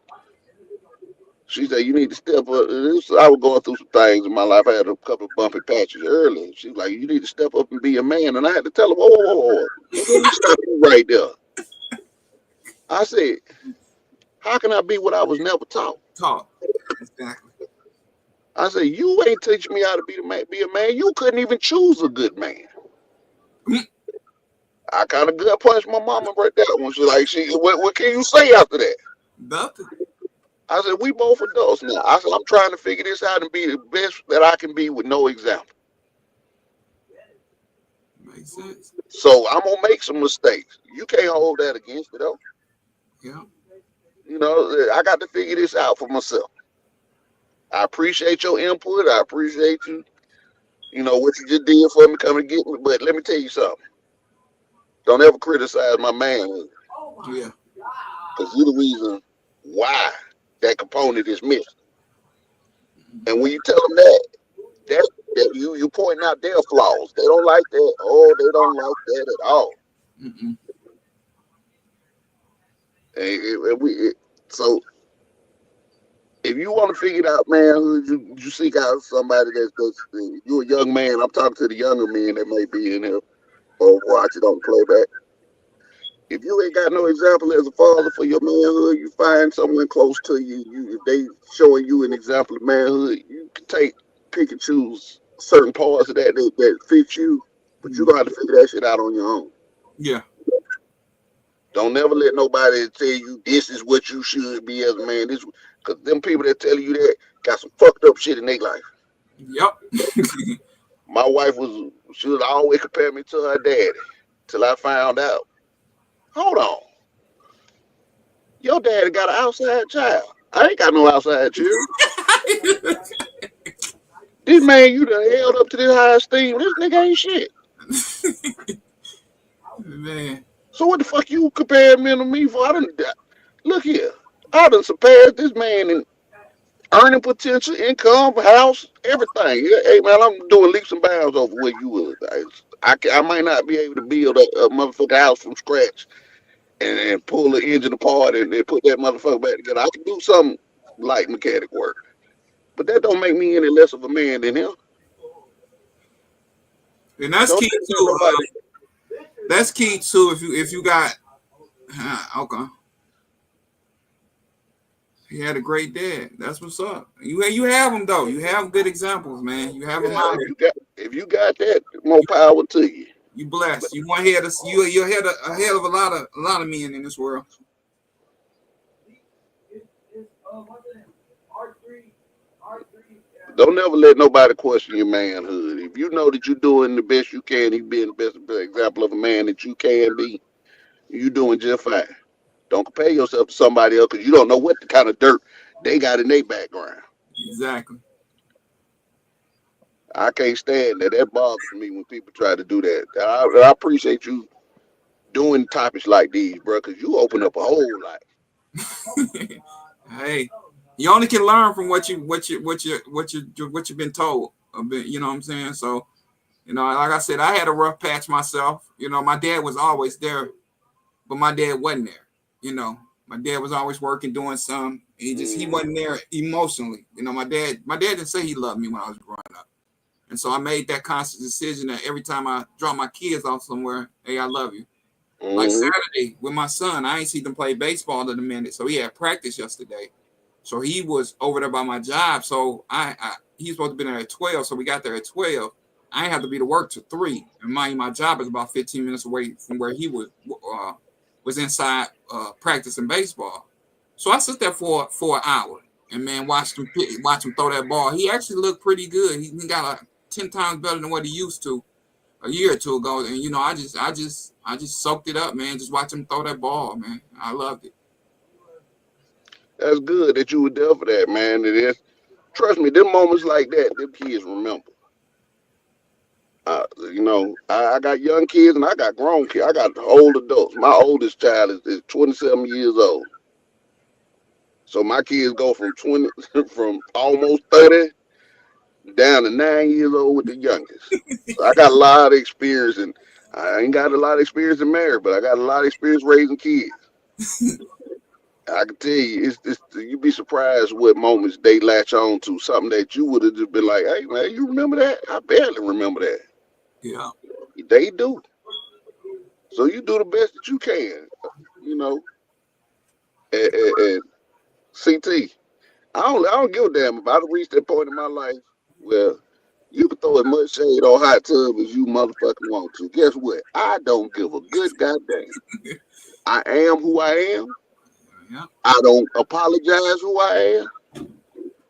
She said, you need to step up. I was going through some things in my life. I had a couple of bumpy patches earlier. She was like, you need to step up and be a man. And I had to tell her, whoa, whoa, whoa, whoa. What are you stepping right there? I said, how can I be what I was never taught? Talk. Exactly. I said, you ain't teaching me how to be a man. You couldn't even choose a good man. Mm. I kind of gut punched my mama right there when she like, what can you say after that? Nothing. I said, we both adults now. I said, I'm trying to figure this out and be the best that I can be with no example. Makes sense. So I'm gonna make some mistakes. You can't hold that against me though. Yeah. You know, I got to figure this out for myself. I appreciate your input. I appreciate you. You know what you just did for me, coming to get me. But let me tell you something. Don't ever criticize my manhood, Yeah. because you're the reason why that component is missing. And when you tell them that you pointing out their flaws. They don't like that. Oh, they don't like that at all. Mm-mm. So if you want to figure it out, man, you seek out somebody that's you a young man. I'm talking to the younger men that may be in here or watch it on playback. If you ain't got no example as a father for your manhood, you find someone close to you. If they showing you an example of manhood, you can pick and choose certain parts of that fit you, but you Mm. gonna have to figure that shit out on your own. Yeah. Don't never let nobody tell you this is what you should be as a man. This, because them people that tell you that got some fucked up shit in their life. Yep. My wife she was always compare me to her daddy till I found out. Hold on, your daddy got an outside child. I ain't got no outside children. This man you done held up to this high esteem. This nigga ain't shit. Man. So what the fuck you comparing me to me for? Look here. I done surpassed this man in earning potential, income, house, everything. Yeah, hey man, I'm doing leaps and bounds over where you was. I might not be able to build a motherfucking house from scratch and pull the engine apart and put that motherfucker back together. I can do some light mechanic work, but that don't make me any less of a man than him. And that's Don't key let too. nobody. That's key too. If you got okay, he had a great dad. That's what's up. You have them though. You have good examples, man. You have them Yeah, out here. if you got that, more power to you. You But blessed. You want ahead of you're ahead of a lot of men in this world. don't never let nobody question your manhood. If you know that you're doing the best you can, you being the best example of a man that you can be, you doing just fine. Don't compare yourself to somebody else because you don't know what the kind of dirt they got in their background. Exactly. I can't stand that. That bothers me when people try to do that. I appreciate you doing topics like these, bro, because you open up a whole lot. Hey, you only can learn from what you've been told. A bit, you know what I'm saying? So, like I said, I had a rough patch myself. My dad was always there, but my dad wasn't there. My dad was always working, doing some. He Mm, wasn't there emotionally. My dad didn't say he loved me when I was growing up. And so I made that conscious decision that every time I drop my kids off somewhere, hey, I love you. Like mm, Saturday with my son, I ain't seen them play baseball in a minute. So he had practice yesterday. So he was over there by my job. So he's supposed to be there at 12. So we got there at 12. I ain't have to be to work till 3. And mind you, my job is about 15 minutes away from where he was inside practicing baseball. So I sit there for an hour and man watch him throw that ball. He actually looked pretty good. He got 10 times better than what he used to a year or two ago. And I just soaked it up, man. Just watch him throw that ball, man. I loved it. that's good that you were there for that, man. It is. Trust me, them moments like that, them kids remember. I got young kids and I got grown kids. I got old adults. My oldest child is 27 years old. So my kids go from 20, from almost 30 down to 9 years old with the youngest. So I got a lot of experience, and I ain't got a lot of experience in marriage, but I got a lot of experience raising kids. I can tell you, it's you'd be surprised what moments they latch on to, something that you would have just been like, "Hey man, you remember that? I barely remember that." Yeah. They do. So you do the best that you can, you know. And CT, I don't give a damn if I reached that point in my life where you can throw as much shade on hot tub as you motherfucking want to. Guess what? I don't give a good goddamn. I am who I am. Yeah. I don't apologize who I am.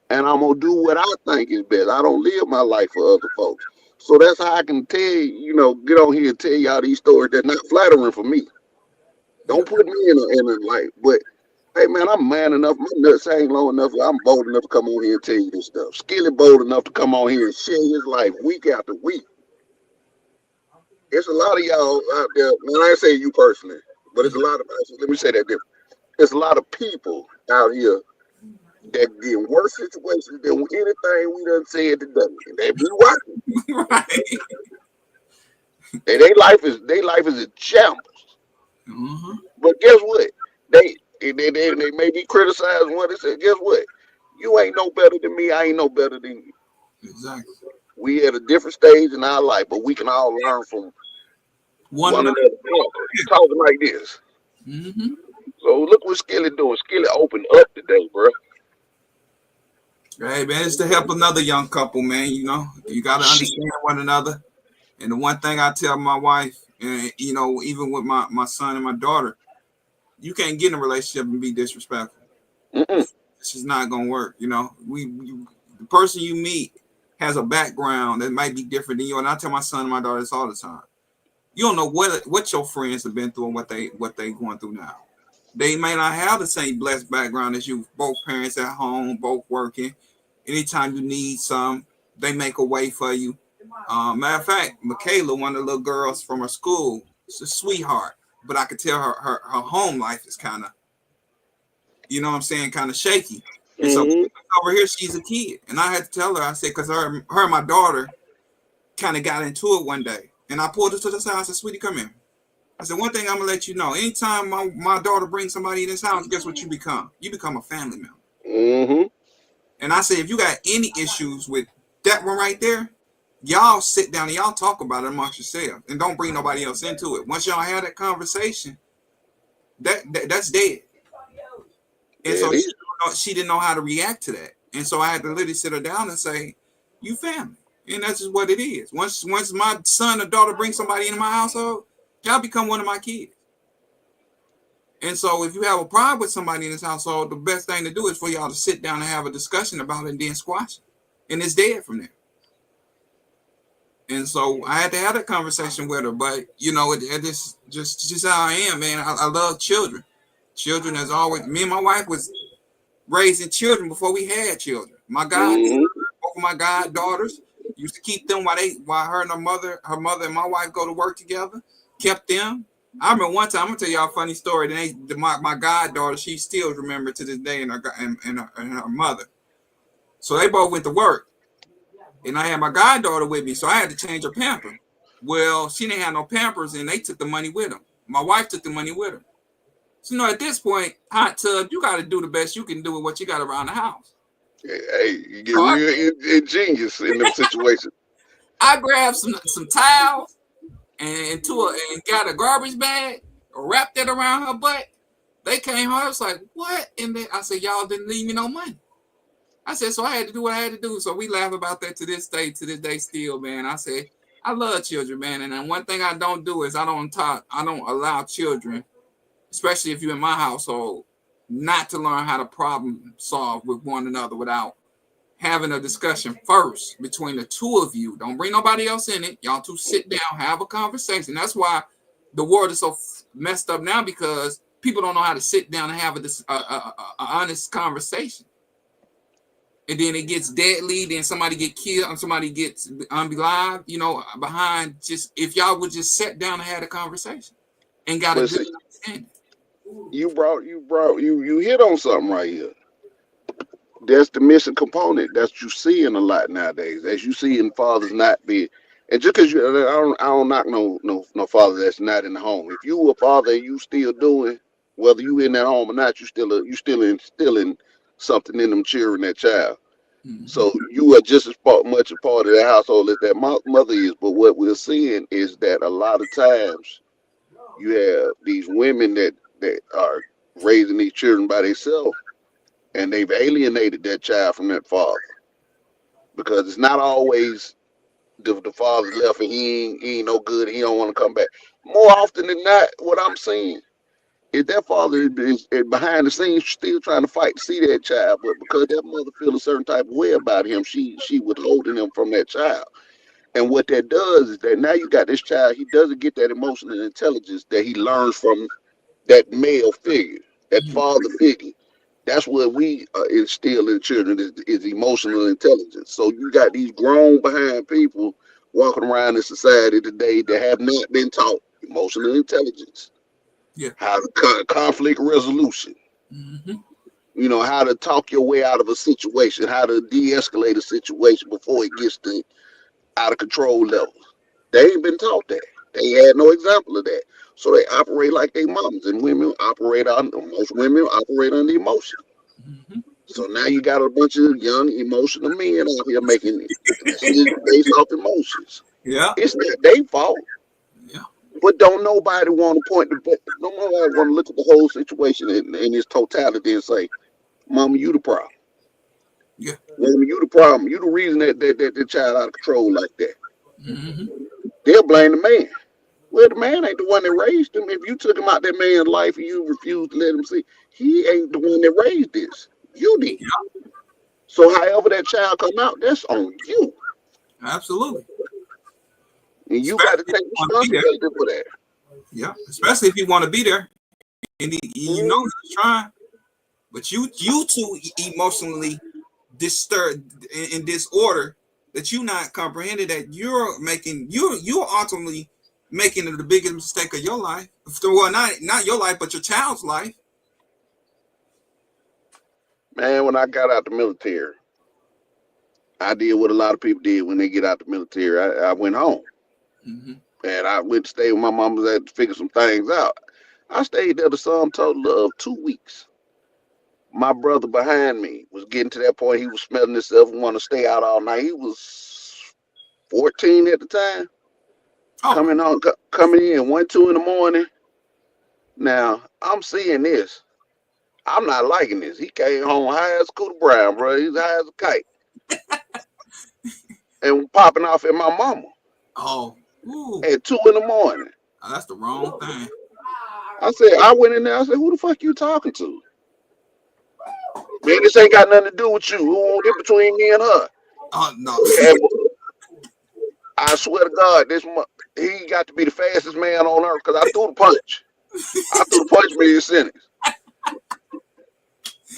And I'm gonna do what I think is best. I don't live my life for other folks. So that's how I can tell you, get on here and tell y'all these stories that's not flattering for me. Yeah. Don't put me in a light. But hey man, I'm man enough. My nuts ain't low enough. I'm bold enough to come on here and tell you this stuff. Skilly bold enough to come on here and share his life week after week. It's a lot of y'all out there. When I ain't say you personally, but it's a lot of. Let me say that different. There's a lot of people out here that get in worse situations than anything we done said today. And they be watching. Right. And their life is a shambles. Mm-hmm. But guess what? They may be criticized what they said. Guess what? You ain't no better than me. I ain't no better than you. Exactly. We at a different stage in our life, but we can all learn from One one another. another. Talking like this. Mm-hmm. So look what Skilly doing. Skilly opened up today, bro. Hey man, it's to help another young couple, man. You gotta understand one another. And the one thing I tell my wife, and even with my son and my daughter, you can't get in a relationship and be disrespectful. Mm-mm. It's just not gonna work. The person you meet has a background that might be different than you. And I tell my son and my daughter this all the time. You don't know what your friends have been through and what they going through now. They may not have the same blessed background as you. Both parents at home, both working. Anytime you need some, they make a way for you. Matter of fact, Michaela, one of the little girls from her school, is a sweetheart. But I could tell her home life is kind of, what I'm saying, kind of shaky. And so Mm-hmm. over here, she's a kid. And I had to tell her, I said, because her and my daughter kind of got into it one day. And I pulled her to the side. I said, sweetie, come here. I said, one thing I'm going to let you know. Anytime my daughter brings somebody in this house, guess what you become? You become a family member. Mm-hmm. And I said, if you got any issues with that one right there, y'all sit down and y'all talk about it amongst yourselves and don't bring nobody else into it. Once y'all have that conversation, that's dead. And There so it is. she didn't know how to react to that. And so I had to literally sit her down and say, you family. And that's just what it is. Once my son or daughter brings somebody into my household, y'all become one of my kids. And so if you have a problem with somebody in this household, the best thing to do is for y'all to sit down and have a discussion about it and then squash it. And it's dead from there. And so I had to have that conversation with her. But, it's just how I am, man. I love children. Children has always, me and my wife was raising children before we had children. Mm-hmm. Both of my goddaughters used to keep them while her and her mother and my wife go to work together, kept them. I remember one time, I'm gonna tell y'all a funny story. My goddaughter, she still remembered to this day, and her mother. So they both went to work, and I had my goddaughter with me, so I had to change her pamper. Well, she didn't have no pampers, and they took the money with them. My wife took the money with her. So at this point, hot tub, you got to do the best you can do with what you got around the house. Hey, you get So real ingenious in them situations. I grabbed some towels and got a garbage bag, wrapped it around her butt. They came home. I was like, what? And then I said, y'all didn't leave me no money. I said, so I had to do what I had to do. So we laugh about that to this day still, man. I said, I love children, man. And then one thing I don't do is I don't allow children, especially if you're in my household, not to learn how to problem solve with one another without having a discussion first between the two of you. Don't bring nobody else in it. Y'all two sit down, have a conversation. That's why the world is so messed up now, because people don't know how to sit down and have a honest conversation. And then it gets deadly. Then somebody get killed and somebody gets unbelieved. Behind just if y'all would just sit down and have a conversation and got a But good see, understanding. you hit on something right here. that's the missing component that you see in a lot nowadays. As you see in fathers not be, and just because I don't knock no father that's not in the home. If you a father and you still doing, whether you in that home or not, you still instilling something in them children, that child. Mhm. So you are just as much a part of that household as that mother is. But what we're seeing is that a lot of times you have these women that are raising these children by themselves, and they've alienated that child from that father, because it's not always the father left and he ain't no good. He don't want to come back. More often than not, what I'm seeing is that father is behind the scenes still trying to fight to see that child, but because that mother feels a certain type of way about him, she withholding him from that child. And what that does is that now you got this child. He doesn't get that emotional intelligence that he learns from that male figure, that Mhm. father figure. That's what we instill in children is emotional intelligence. So you got these grown behind people walking around in society today that have not been taught emotional intelligence, Yeah. how to conflict resolution, Mhm. how to talk your way out of a situation, how to de-escalate a situation before it gets to out of control levels. They ain't been taught that. They had no example of that. So they operate like they mamas, and most women operate under emotion. Mhm. So now you got a bunch of young emotional men out here making decisions based off emotions. Yeah. It's not their fault, Yeah. but don't nobody want to point the no nobody want to look at the whole situation in its totality and say, "Mama, you the problem. Yeah. Mama, you the problem. You the reason that the child out of control like that." Mhm. They'll blame the man. Well, the man ain't the one that raised him. If you took him out that man's life and you refused to let him see, he ain't the one that raised this. You did. So however that child come out, that's on you. Absolutely. And you got to Especially if take you want to be there. responsibility for that. Yeah. Especially if you want to be there, and you know Mhm. he's trying, but you too emotionally disturbed in disorder that you not comprehended that you're ultimately making the biggest mistake of your life. Well, not your life, but your child's life. Man, when I got out the military, I did what a lot of people did when they get out the military. I went home Hmm. and I went to stay with my mom to figure some things out. I stayed there the sum total of 2 weeks. My brother behind me was getting to that point. He was smelling himself and wanted to stay out all night. He was 14 at the time, Oh, coming in 1, 2 in the morning. Now I'm seeing this. I'm not liking this. He came home high as Scooter Brown, bro. He's high as a kite and popping off at my mama oh, ooh, at 2 in the morning. that's the wrong thing. I went in there. I said, "Who the fuck you talking to? Man, this ain't got nothing to do with you. Who in between me and her?" Oh no. And I swear to God, he got to be the fastest man on earth because I threw the punch. I threw the punch mid-sentence.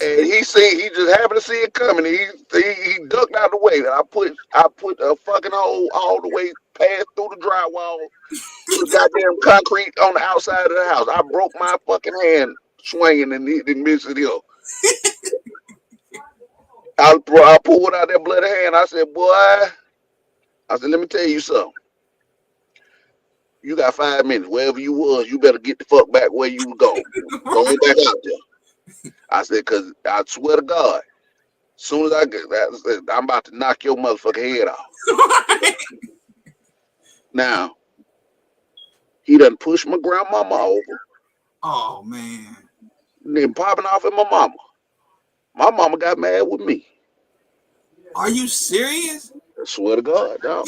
And he just happened to see it coming. He ducked out the way. And I put a fucking hole all the way past through the drywall to the goddamn concrete on the outside of the house. I broke my fucking hand swinging and he didn't miss it. I pulled out that bloody hand. I said, "Boy," I said, "let me tell you something. You got 5 minutes. Wherever you was, you better get the fuck back where you was going. Going back out there." I said, "Cause I swear to God, as soon as I get that, I'm about to knock your motherfucking head off." Now, he done pushed my grandmama over, Oh man. then popping off at my mama. My mama got mad with me. Are you serious? I swear to God, dog.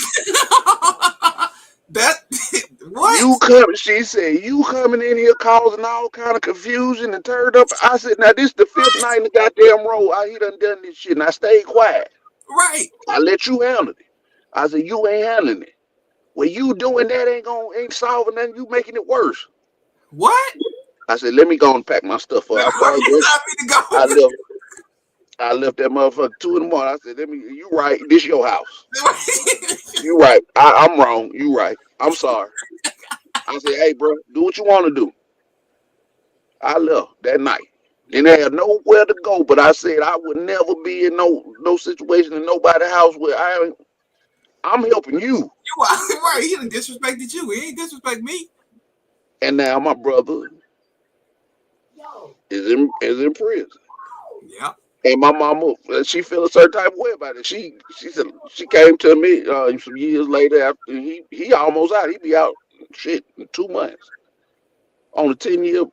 That You what? come, she said, "You coming in here causing all kind of confusion and turned up." I said, "Now this the fifth night in the goddamn row. He done this shit, and I stayed quiet. Right. I let you handle it." I said, "You ain't handling it. Well, you doing that ain't solving nothing. You making it worse." What? I said, "Let me go and pack my stuff up." It's time for me I to left. I left that motherfucker 2 in the morning. I said, "Let me. You right? This your house. go. You right. I'm wrong. You right. I'm sorry." I said, "Hey, bro, do what you want to do." I left that night. and they had nowhere to go. But I said I would never be in no situation in nobody's house where I'm helping you. You are right. He done disrespected you. He ain't disrespect me. And now my brother is in prison. Yeah. And my mama, she feel a certain type of way about it. She said she came to me some years later after he almost out. He be out shit in 2 months on a 10-year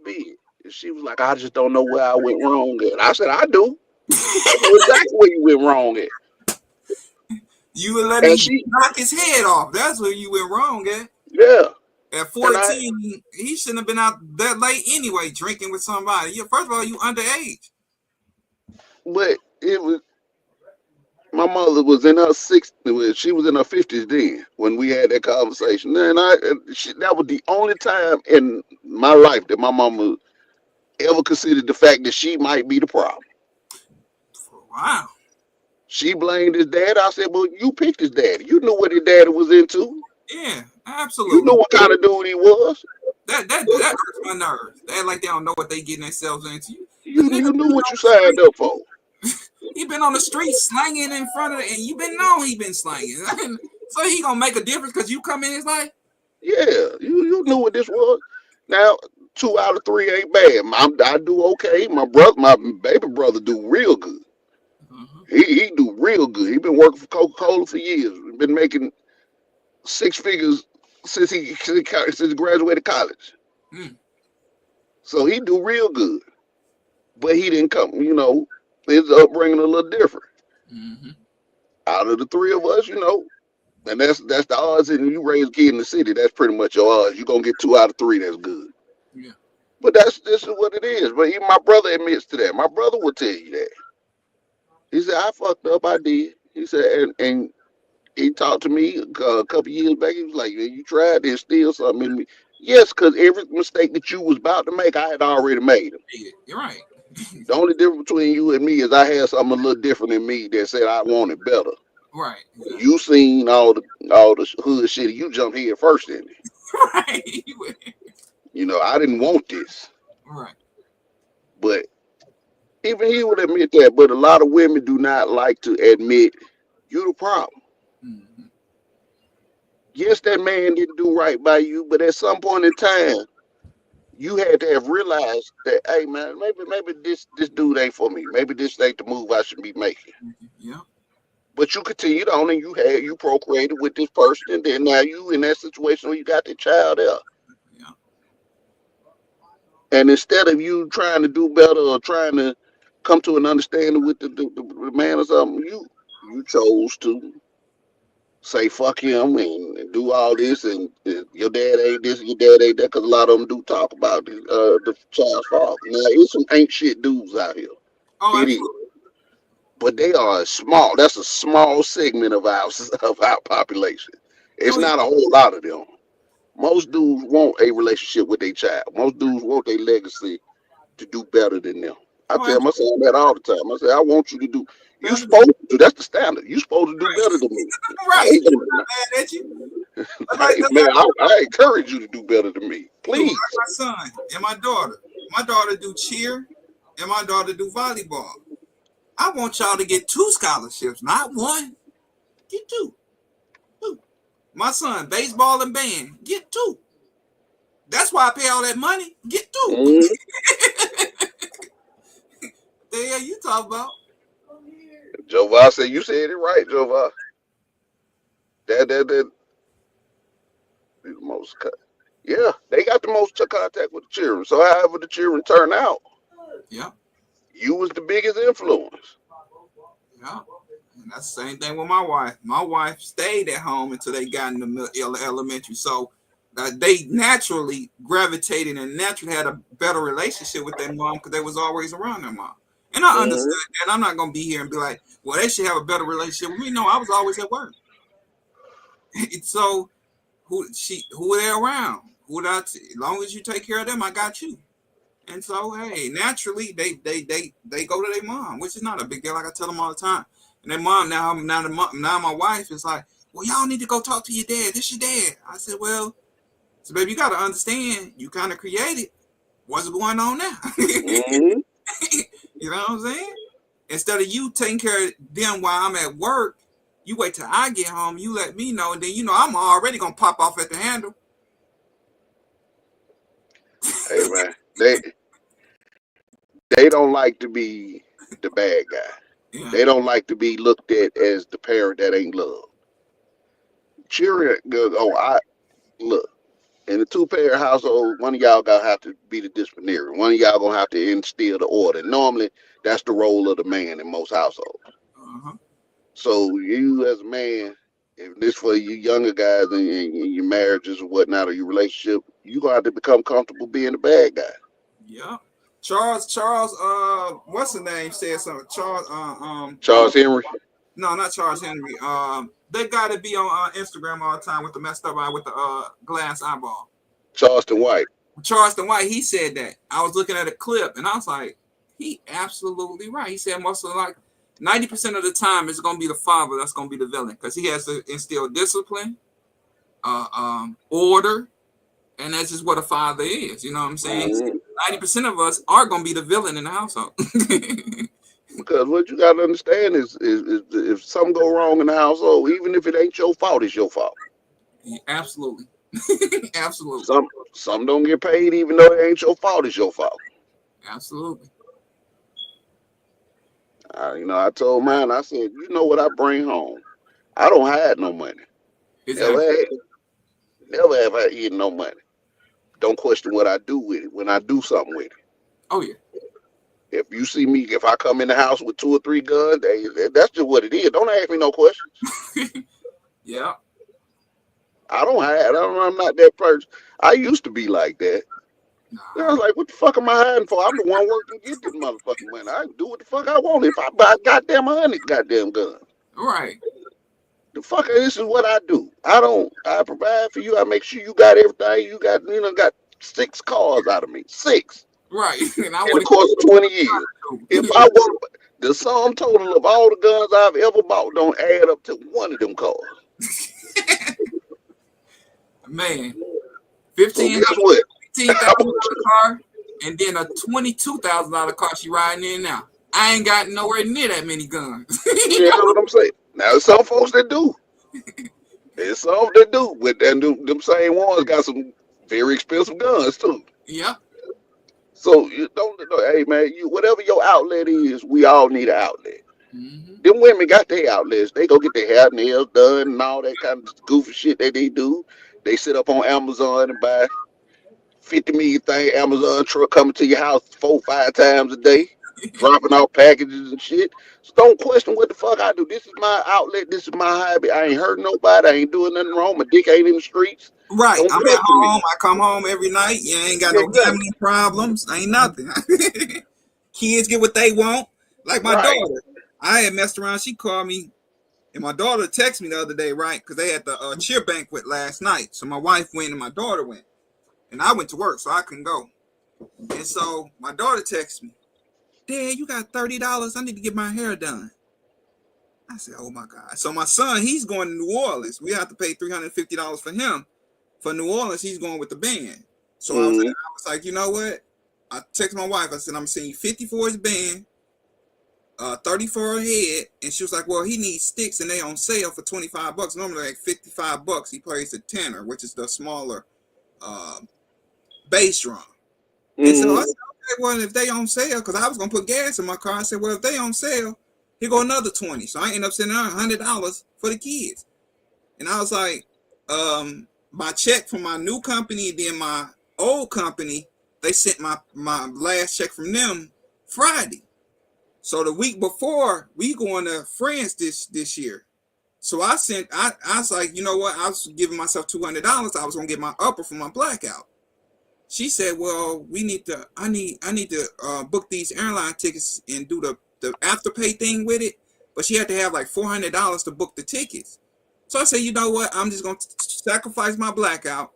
bid. And she was like, I just don't know where I went wrong at. I said, I do. I know exactly where you went wrong at. You were letting And him she, knock his head off. That's where you went wrong at. yeah. At And I, 14, he shouldn't have been out that late anyway, drinking with somebody. First of all, you underage. but it was, my mother was in her 60s. She was in her 50s then when we had that conversation. And that was the only time in my life that my mama ever considered the fact that she might be the problem. Wow. She blamed his dad. I said, well, you picked his daddy. You knew what his daddy was into. Yeah, You absolutely. knew what kind of dude he was. That hurts my nerves. They act like they don't know what they getting themselves into. The You nigga you been knew what on you the signed street. up for. He been on the street slanging in front of it, and you been know he been slanging. So he gonna make a difference because you come in his life? Yeah, you knew what this was. Now 2 out of 3 ain't bad. I do okay. My baby brother do real good. Mhm. He do real good. He been working for Coca-Cola for years. Been making 6 figures since he graduated college. Mm. So he do real good. But he didn't come. His upbringing a little different. Mm-hmm. Out of the three of us, and that's the odds. And you raise a kid in the city, that's pretty much your odds. You're gonna get 2 out of 3. That's good. Yeah. But this is what it is. But even my brother admits to that. My brother will tell you that. He said, I fucked up, I did. He said, and he talked to me a couple years back. He was like, "Yeah, you tried to instill something in me." Yes, because every mistake that you was about to make, I had already made them. Yeah, you're right. The only difference between you and me is I had something a little different in me that said I wanted better. Right. Exactly. You seen all the hood shit. You jumped head first in it. Right. I didn't want this, Right. but even he would admit that. But a lot of women do not like to admit you the problem. Mm-hmm. Yes, that man didn't do right by you, but at some point in time, you had to have realized that, hey man, maybe this dude ain't for me. Maybe this ain't the move I should be making. Yeah. But you continued on and you procreated with this person, and then now you in that situation where you got the child there. Yeah. And instead of you trying to do better or trying to come to an understanding with the man or something, you chose to say fuck him and do all this, and your dad ain't this, and your dad ain't that, because a lot of them do talk about the child's father. Now, it's some ain't shit dudes out here. Oh, It is. absolutely. But they are small. That's a small segment of our of our population. It's Oh, yeah. not a whole lot of them. Most dudes want a relationship with their child. Most dudes want their legacy to do better than them. I Oh, tell my son that all the time. I say, I want you to do. You absolutely. supposed to. That's the standard. You supposed to do better than me. I Right. ain't gonna. Mad at you. Hey, man, I encourage you to do better than me, Like please. my son and my daughter. My daughter do cheer, and my daughter do volleyball. I want y'all to get 2 scholarships, not 1. Get 2. 2. My son, baseball and band, get 2. That's why I pay all that money. Get 2. Mm. The hell you talk about? Jova said, you said it right, Jova. That the most cut. Yeah, they got the most contact with the children. So however the children turn out, Yeah, you was the biggest influence. yeah. And that's the same thing with my wife. My wife stayed at home until they got in the elementary. So they naturally gravitated and naturally had a better relationship with their mom because they was always around their mom. And I understood Mm-hmm. that. I'm not gonna be here and be like, well, they should have a better relationship with me. No, I was always at work. So who are they around? As long as you take care of them, I got you. And so hey, naturally they go to their mom, which is not a big deal. Like I tell them all the time. And their mom now my wife is like, well, y'all need to go talk to your dad. This your dad. I said, well, so baby, you got to understand, you kind of created. What's going on now? Mm-hmm. You know what I'm saying? Instead of you taking care of them while I'm at work, you wait till I get home, you let me know, and then you know I'm already gonna pop off at the handle. Hey man, they don't like to be the bad guy. Yeah. They don't like to be looked at as the parent that ain't loved. Children go, oh, I look. In a two-parent household, one of y'all gonna have to be the disciplinarian. One of y'all gonna have to instill the order. Normally, that's the role of the man in most households. Uh-huh. So you, as a man, if this for you younger guys in your marriages or whatnot, or your relationship, you gonna have to become comfortable being the bad guy. Yeah. Charles, what's the name? Said something. Charles Henry, No, not Charles Henry. They got to be on Instagram all the time with the messed up eye with the glass eyeball. Charleston White. Charleston White, he said that. I was looking at a clip and I was like, he absolutely right. He said most of like 90% of the time it's gonna be the father that's gonna be the villain because he has to instill discipline, order, and that's just what a father is. You know what I'm saying? Mm-hmm. 90% of us are gonna be the villain in the household. Because what you gotta understand is if something go wrong in the household, even if it ain't your fault, it's your fault. Absolutely. Absolutely. Some don't get paid even though it ain't your fault, it's your fault. Absolutely. I told mine, I said, you know what I bring home? I don't hide no money. Never Exactly. had, never have I eaten no money. Don't question what I do with it when I do something with it. Oh yeah. If you see me, if I come in the house with 2 or 3 guns, that's just what it is. Don't ask me no questions. Yeah. I don't hide. I'm not that person. I used to be like that. I was Nah. like, what the fuck am I hiding for? I'm the one working to get this motherfucking money. I can do what the fuck I want. If I buy goddamn 100 goddamn guns. Right. The fuck, this is what I do. I provide for you. I make sure you got everything. You got 6 cars out of me. 6. Right. And I In the want course of 20 years. If to I want the sum total of all the guns I've ever bought don't add up to one of them cars. man, So $15,000 guess what? car and then a $22,000 car she riding in now. I ain't got nowhere near that many guns. You know what I'm saying? Now, there's some folks that do. There's some that do. Them same ones got some very expensive guns, too. Yeah. So, you don't, hey, man, whatever your outlet is, we all need an outlet. Mm-hmm. Them women got their outlets. They go get their hair, nails done, and all that kind of goofy shit that they do. They sit up on Amazon and buy 50 million thing Amazon truck coming to your house 4 or 5 times a day, dropping off packages and shit. So don't question what the fuck I do. This is my outlet. This is my hobby. I ain't hurting nobody. I ain't doing nothing wrong. My dick ain't in the streets. Right. Don't I'm at question me. home. I come home every night. You ain't got no Exactly. gambling problems. Ain't nothing. Kids get what they want. Like my Right. daughter. I had messed around. She called me. And my daughter texted me the other day, right? Because they had the cheer banquet last night. So my wife went and my daughter went. And I went to work, so I couldn't go. And so my daughter texted me, Dad, you got $30. I need to get my hair done. I said, oh my God. So my son, he's going to New Orleans. We have to pay $350 for him. For New Orleans, he's going with the band. So I was like, you know what? I texted my wife. I said, I'm sending you 50 for his band, 30 for her head. And she was like, well, he needs sticks and they on sale for $25. Normally like $55. He plays the tenor, which is the smaller bass drum. And so I said, okay, well, if they on sale, because I was going to put gas in my car, I said, well, if they on sale, here go another 20. So I ended up sending her $100 for the kids. And I was like, my check from my new company, then my old company, they sent my last check from them Friday. So the week before, we going to France this year. So I was like, you know what? I was giving myself $200. I was going to get my upper for my blackout. She said, well, I need to book these airline tickets and do the afterpay thing with it. But she had to have like $400 to book the tickets. So I said, you know what? I'm just going to sacrifice my blackout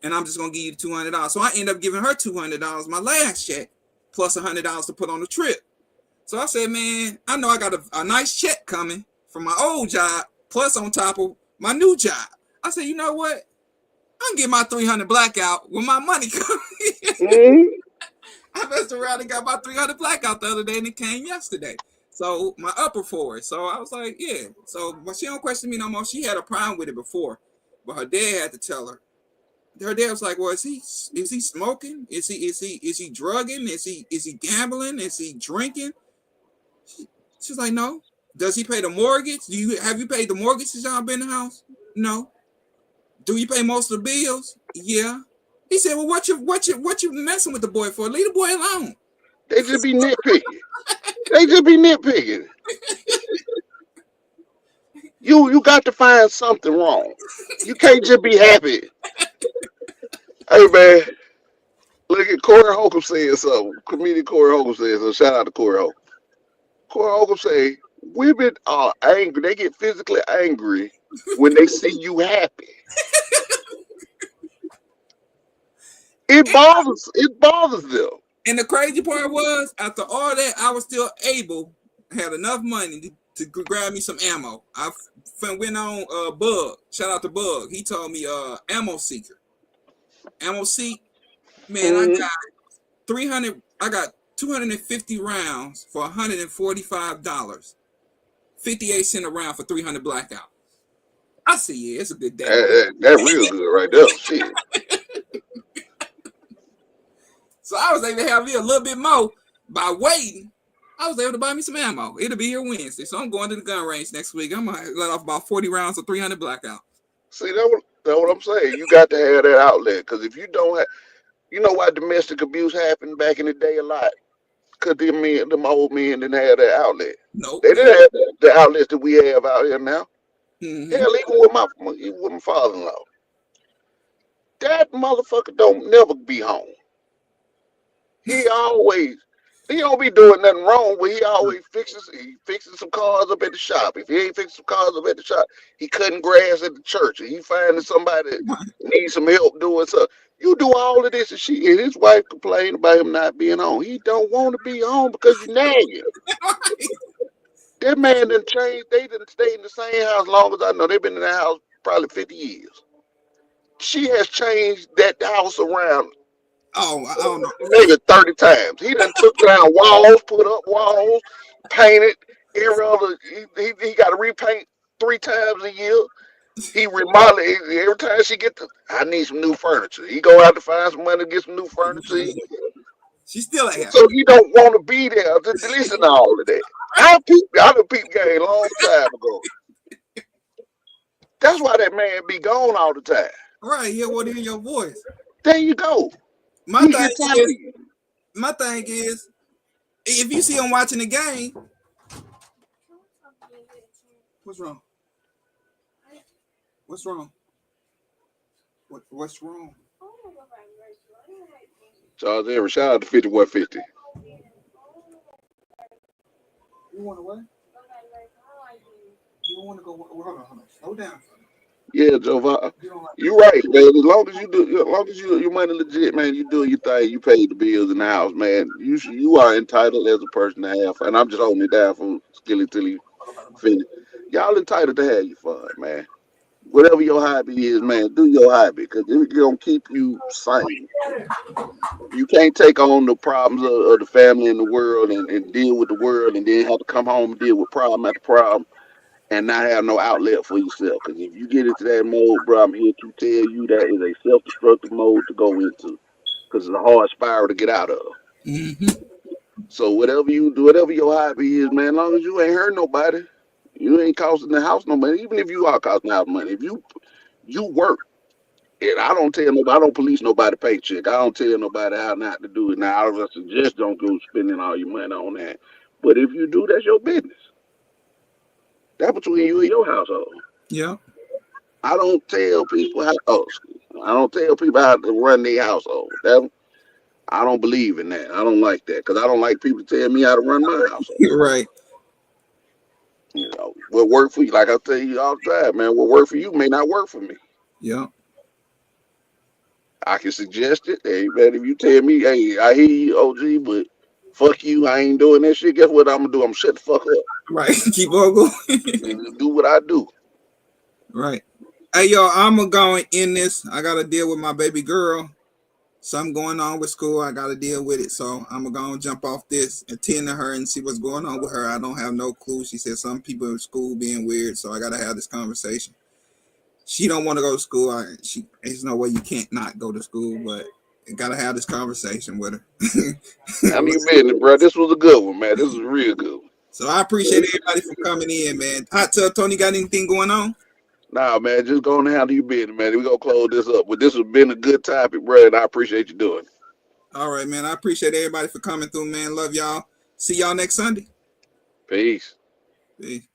and I'm just going to give you $200. So I ended up giving her $200, my last check, plus $100 to put on the trip. So I said, man, I know I got a nice check coming from my old job, plus on top of my new job. I said, you know what? I'm getting my $300 blackout when my money comes. I messed around and got my 300 blackout the other day, and it came yesterday. So my upper for it. So I was like, yeah. So, but she don't question me no more. She had a problem with it before, but her dad had to tell her. Her dad was like, "Well, is he smoking? Is he drugging? Is he gambling? Is he drinking?" She's like, "No." Does he pay the mortgage? Have you paid the mortgage since y'all been in the house? No. Do you pay most of the bills? Yeah. He said, "Well, what you messing with the boy for? Leave the boy alone." They just be nitpicking. They just be nitpicking. You got to find something wrong. You can't just be happy. Hey man, look at Corey Holcomb saying something. Comedian Corey Holcomb says so. Shout out to Corey Holcomb. Corey Holcomb say women are angry. They get physically angry when they see you happy. It bothers them. And the crazy part was, after all that, I was still had enough money to grab me some ammo. I went on Bug. Shout out to Bug. He told me ammo seeker. Ammo seek. Man, I got 300. I got 250 rounds for $145. 58 cents a round for 300 blackout. I see, yeah, it's a good day. That real good right there. Shit. So I was able to have me a little bit more by waiting. I was able to buy me some ammo. It'll be here Wednesday, so I'm going to the gun range next week. I'm gonna let off about 40 rounds of 300 blackout. See, that's what I'm saying. You got to have that outlet, because if you don't have, you know why domestic abuse happened back in the day a lot? Because them old men didn't have that outlet. Nope. They didn't have the outlets that we have out here now. Mm-hmm. Hell, even with my father-in-law, that motherfucker don't never be home. He don't be doing nothing wrong, but he always fixes some cars up at the shop. If he ain't fixing some cars up at the shop, he cutting grass at the church. And he finding somebody that needs some help doing something. You do all of this, and his wife complained about him not being home. He don't want to be home because you nagging. That man done changed. They done stayed in the same house long as I know. They've been in the house probably 50 years. She has changed that house around. Oh, I don't know. Maybe 30 times. He done took down walls, put up walls, painted. He got to repaint 3 times a year. He remodel every time she I need some new furniture. He go out to find some money to get some new furniture. She's still at him. So he don't want to be there to listen to all of that. I done peeped game a long time ago. That's why that man be gone all the time. Right, he want to hear your voice. There you go. My thing is, if you see him watching the game, what's wrong? What's wrong? What's wrong? Charles Everett, shout out to 5150. You want to what? You don't want to go. Hold on. Slow down. Yeah, Joe, you're right, man. As long as your money legit, man, you do your thing. You pay the bills in the house, man. You are entitled as a person to have fun. I'm just holding it down from Skilly till he finish. Y'all entitled to have your fun, man. Whatever your hobby is, man, do your hobby, because it's gonna keep you sane. You can't take on the problems of the family and the world and deal with the world, and then have to come home and deal with problem after problem, and not have no outlet for yourself. Because if you get into that mode, bro, I'm here to tell you that is a self-destructive mode to go into, because it's a hard spiral to get out of. Mm-hmm. So whatever you do, whatever your hobby is, man, as long as you ain't hurt nobody, you ain't costing the house no money. Even if you are costing the house money, if you work, and I don't tell nobody, I don't police nobody paycheck. I don't tell nobody how not to do it. Now I suggest don't go spending all your money on that. But if you do, that's your business. That's between you and your household. Yeah. I don't tell people how to run their household. I don't believe in that. I don't like that, because I don't like people to tell me how to run my household. You're right. You know, what work for you, like I tell you all the time, man, what work for you may not work for me. Yeah. I can suggest it. Hey, man, if you tell me, hey, I hear you, OG, but fuck you, I ain't doing that shit, guess what I'm gonna do? I'm gonna shut the fuck up. Right. Keep on going. And do what I do. Right. Hey, yo, I'm gonna go in this. I gotta deal with my baby girl. something going on with school. I got to deal with it. So I'm going to go and jump off this and tend to her and see what's going on with her. I don't have no clue. She said some people in school being weird. So I got to have this conversation. She don't want to go to school. There's no way you can't not go to school, but I got to have this conversation with her. I mean, business, bro. This was a good one, man. This was a real good one. So I appreciate everybody for coming in, man. Hot Tub Tony, got anything going on? Nah, man, just go on and handle your business, man. We're going to close this up. But this has been a good topic, bro, and I appreciate you doing it. All right, man. I appreciate everybody for coming through, man. Love y'all. See y'all next Sunday. Peace. Peace.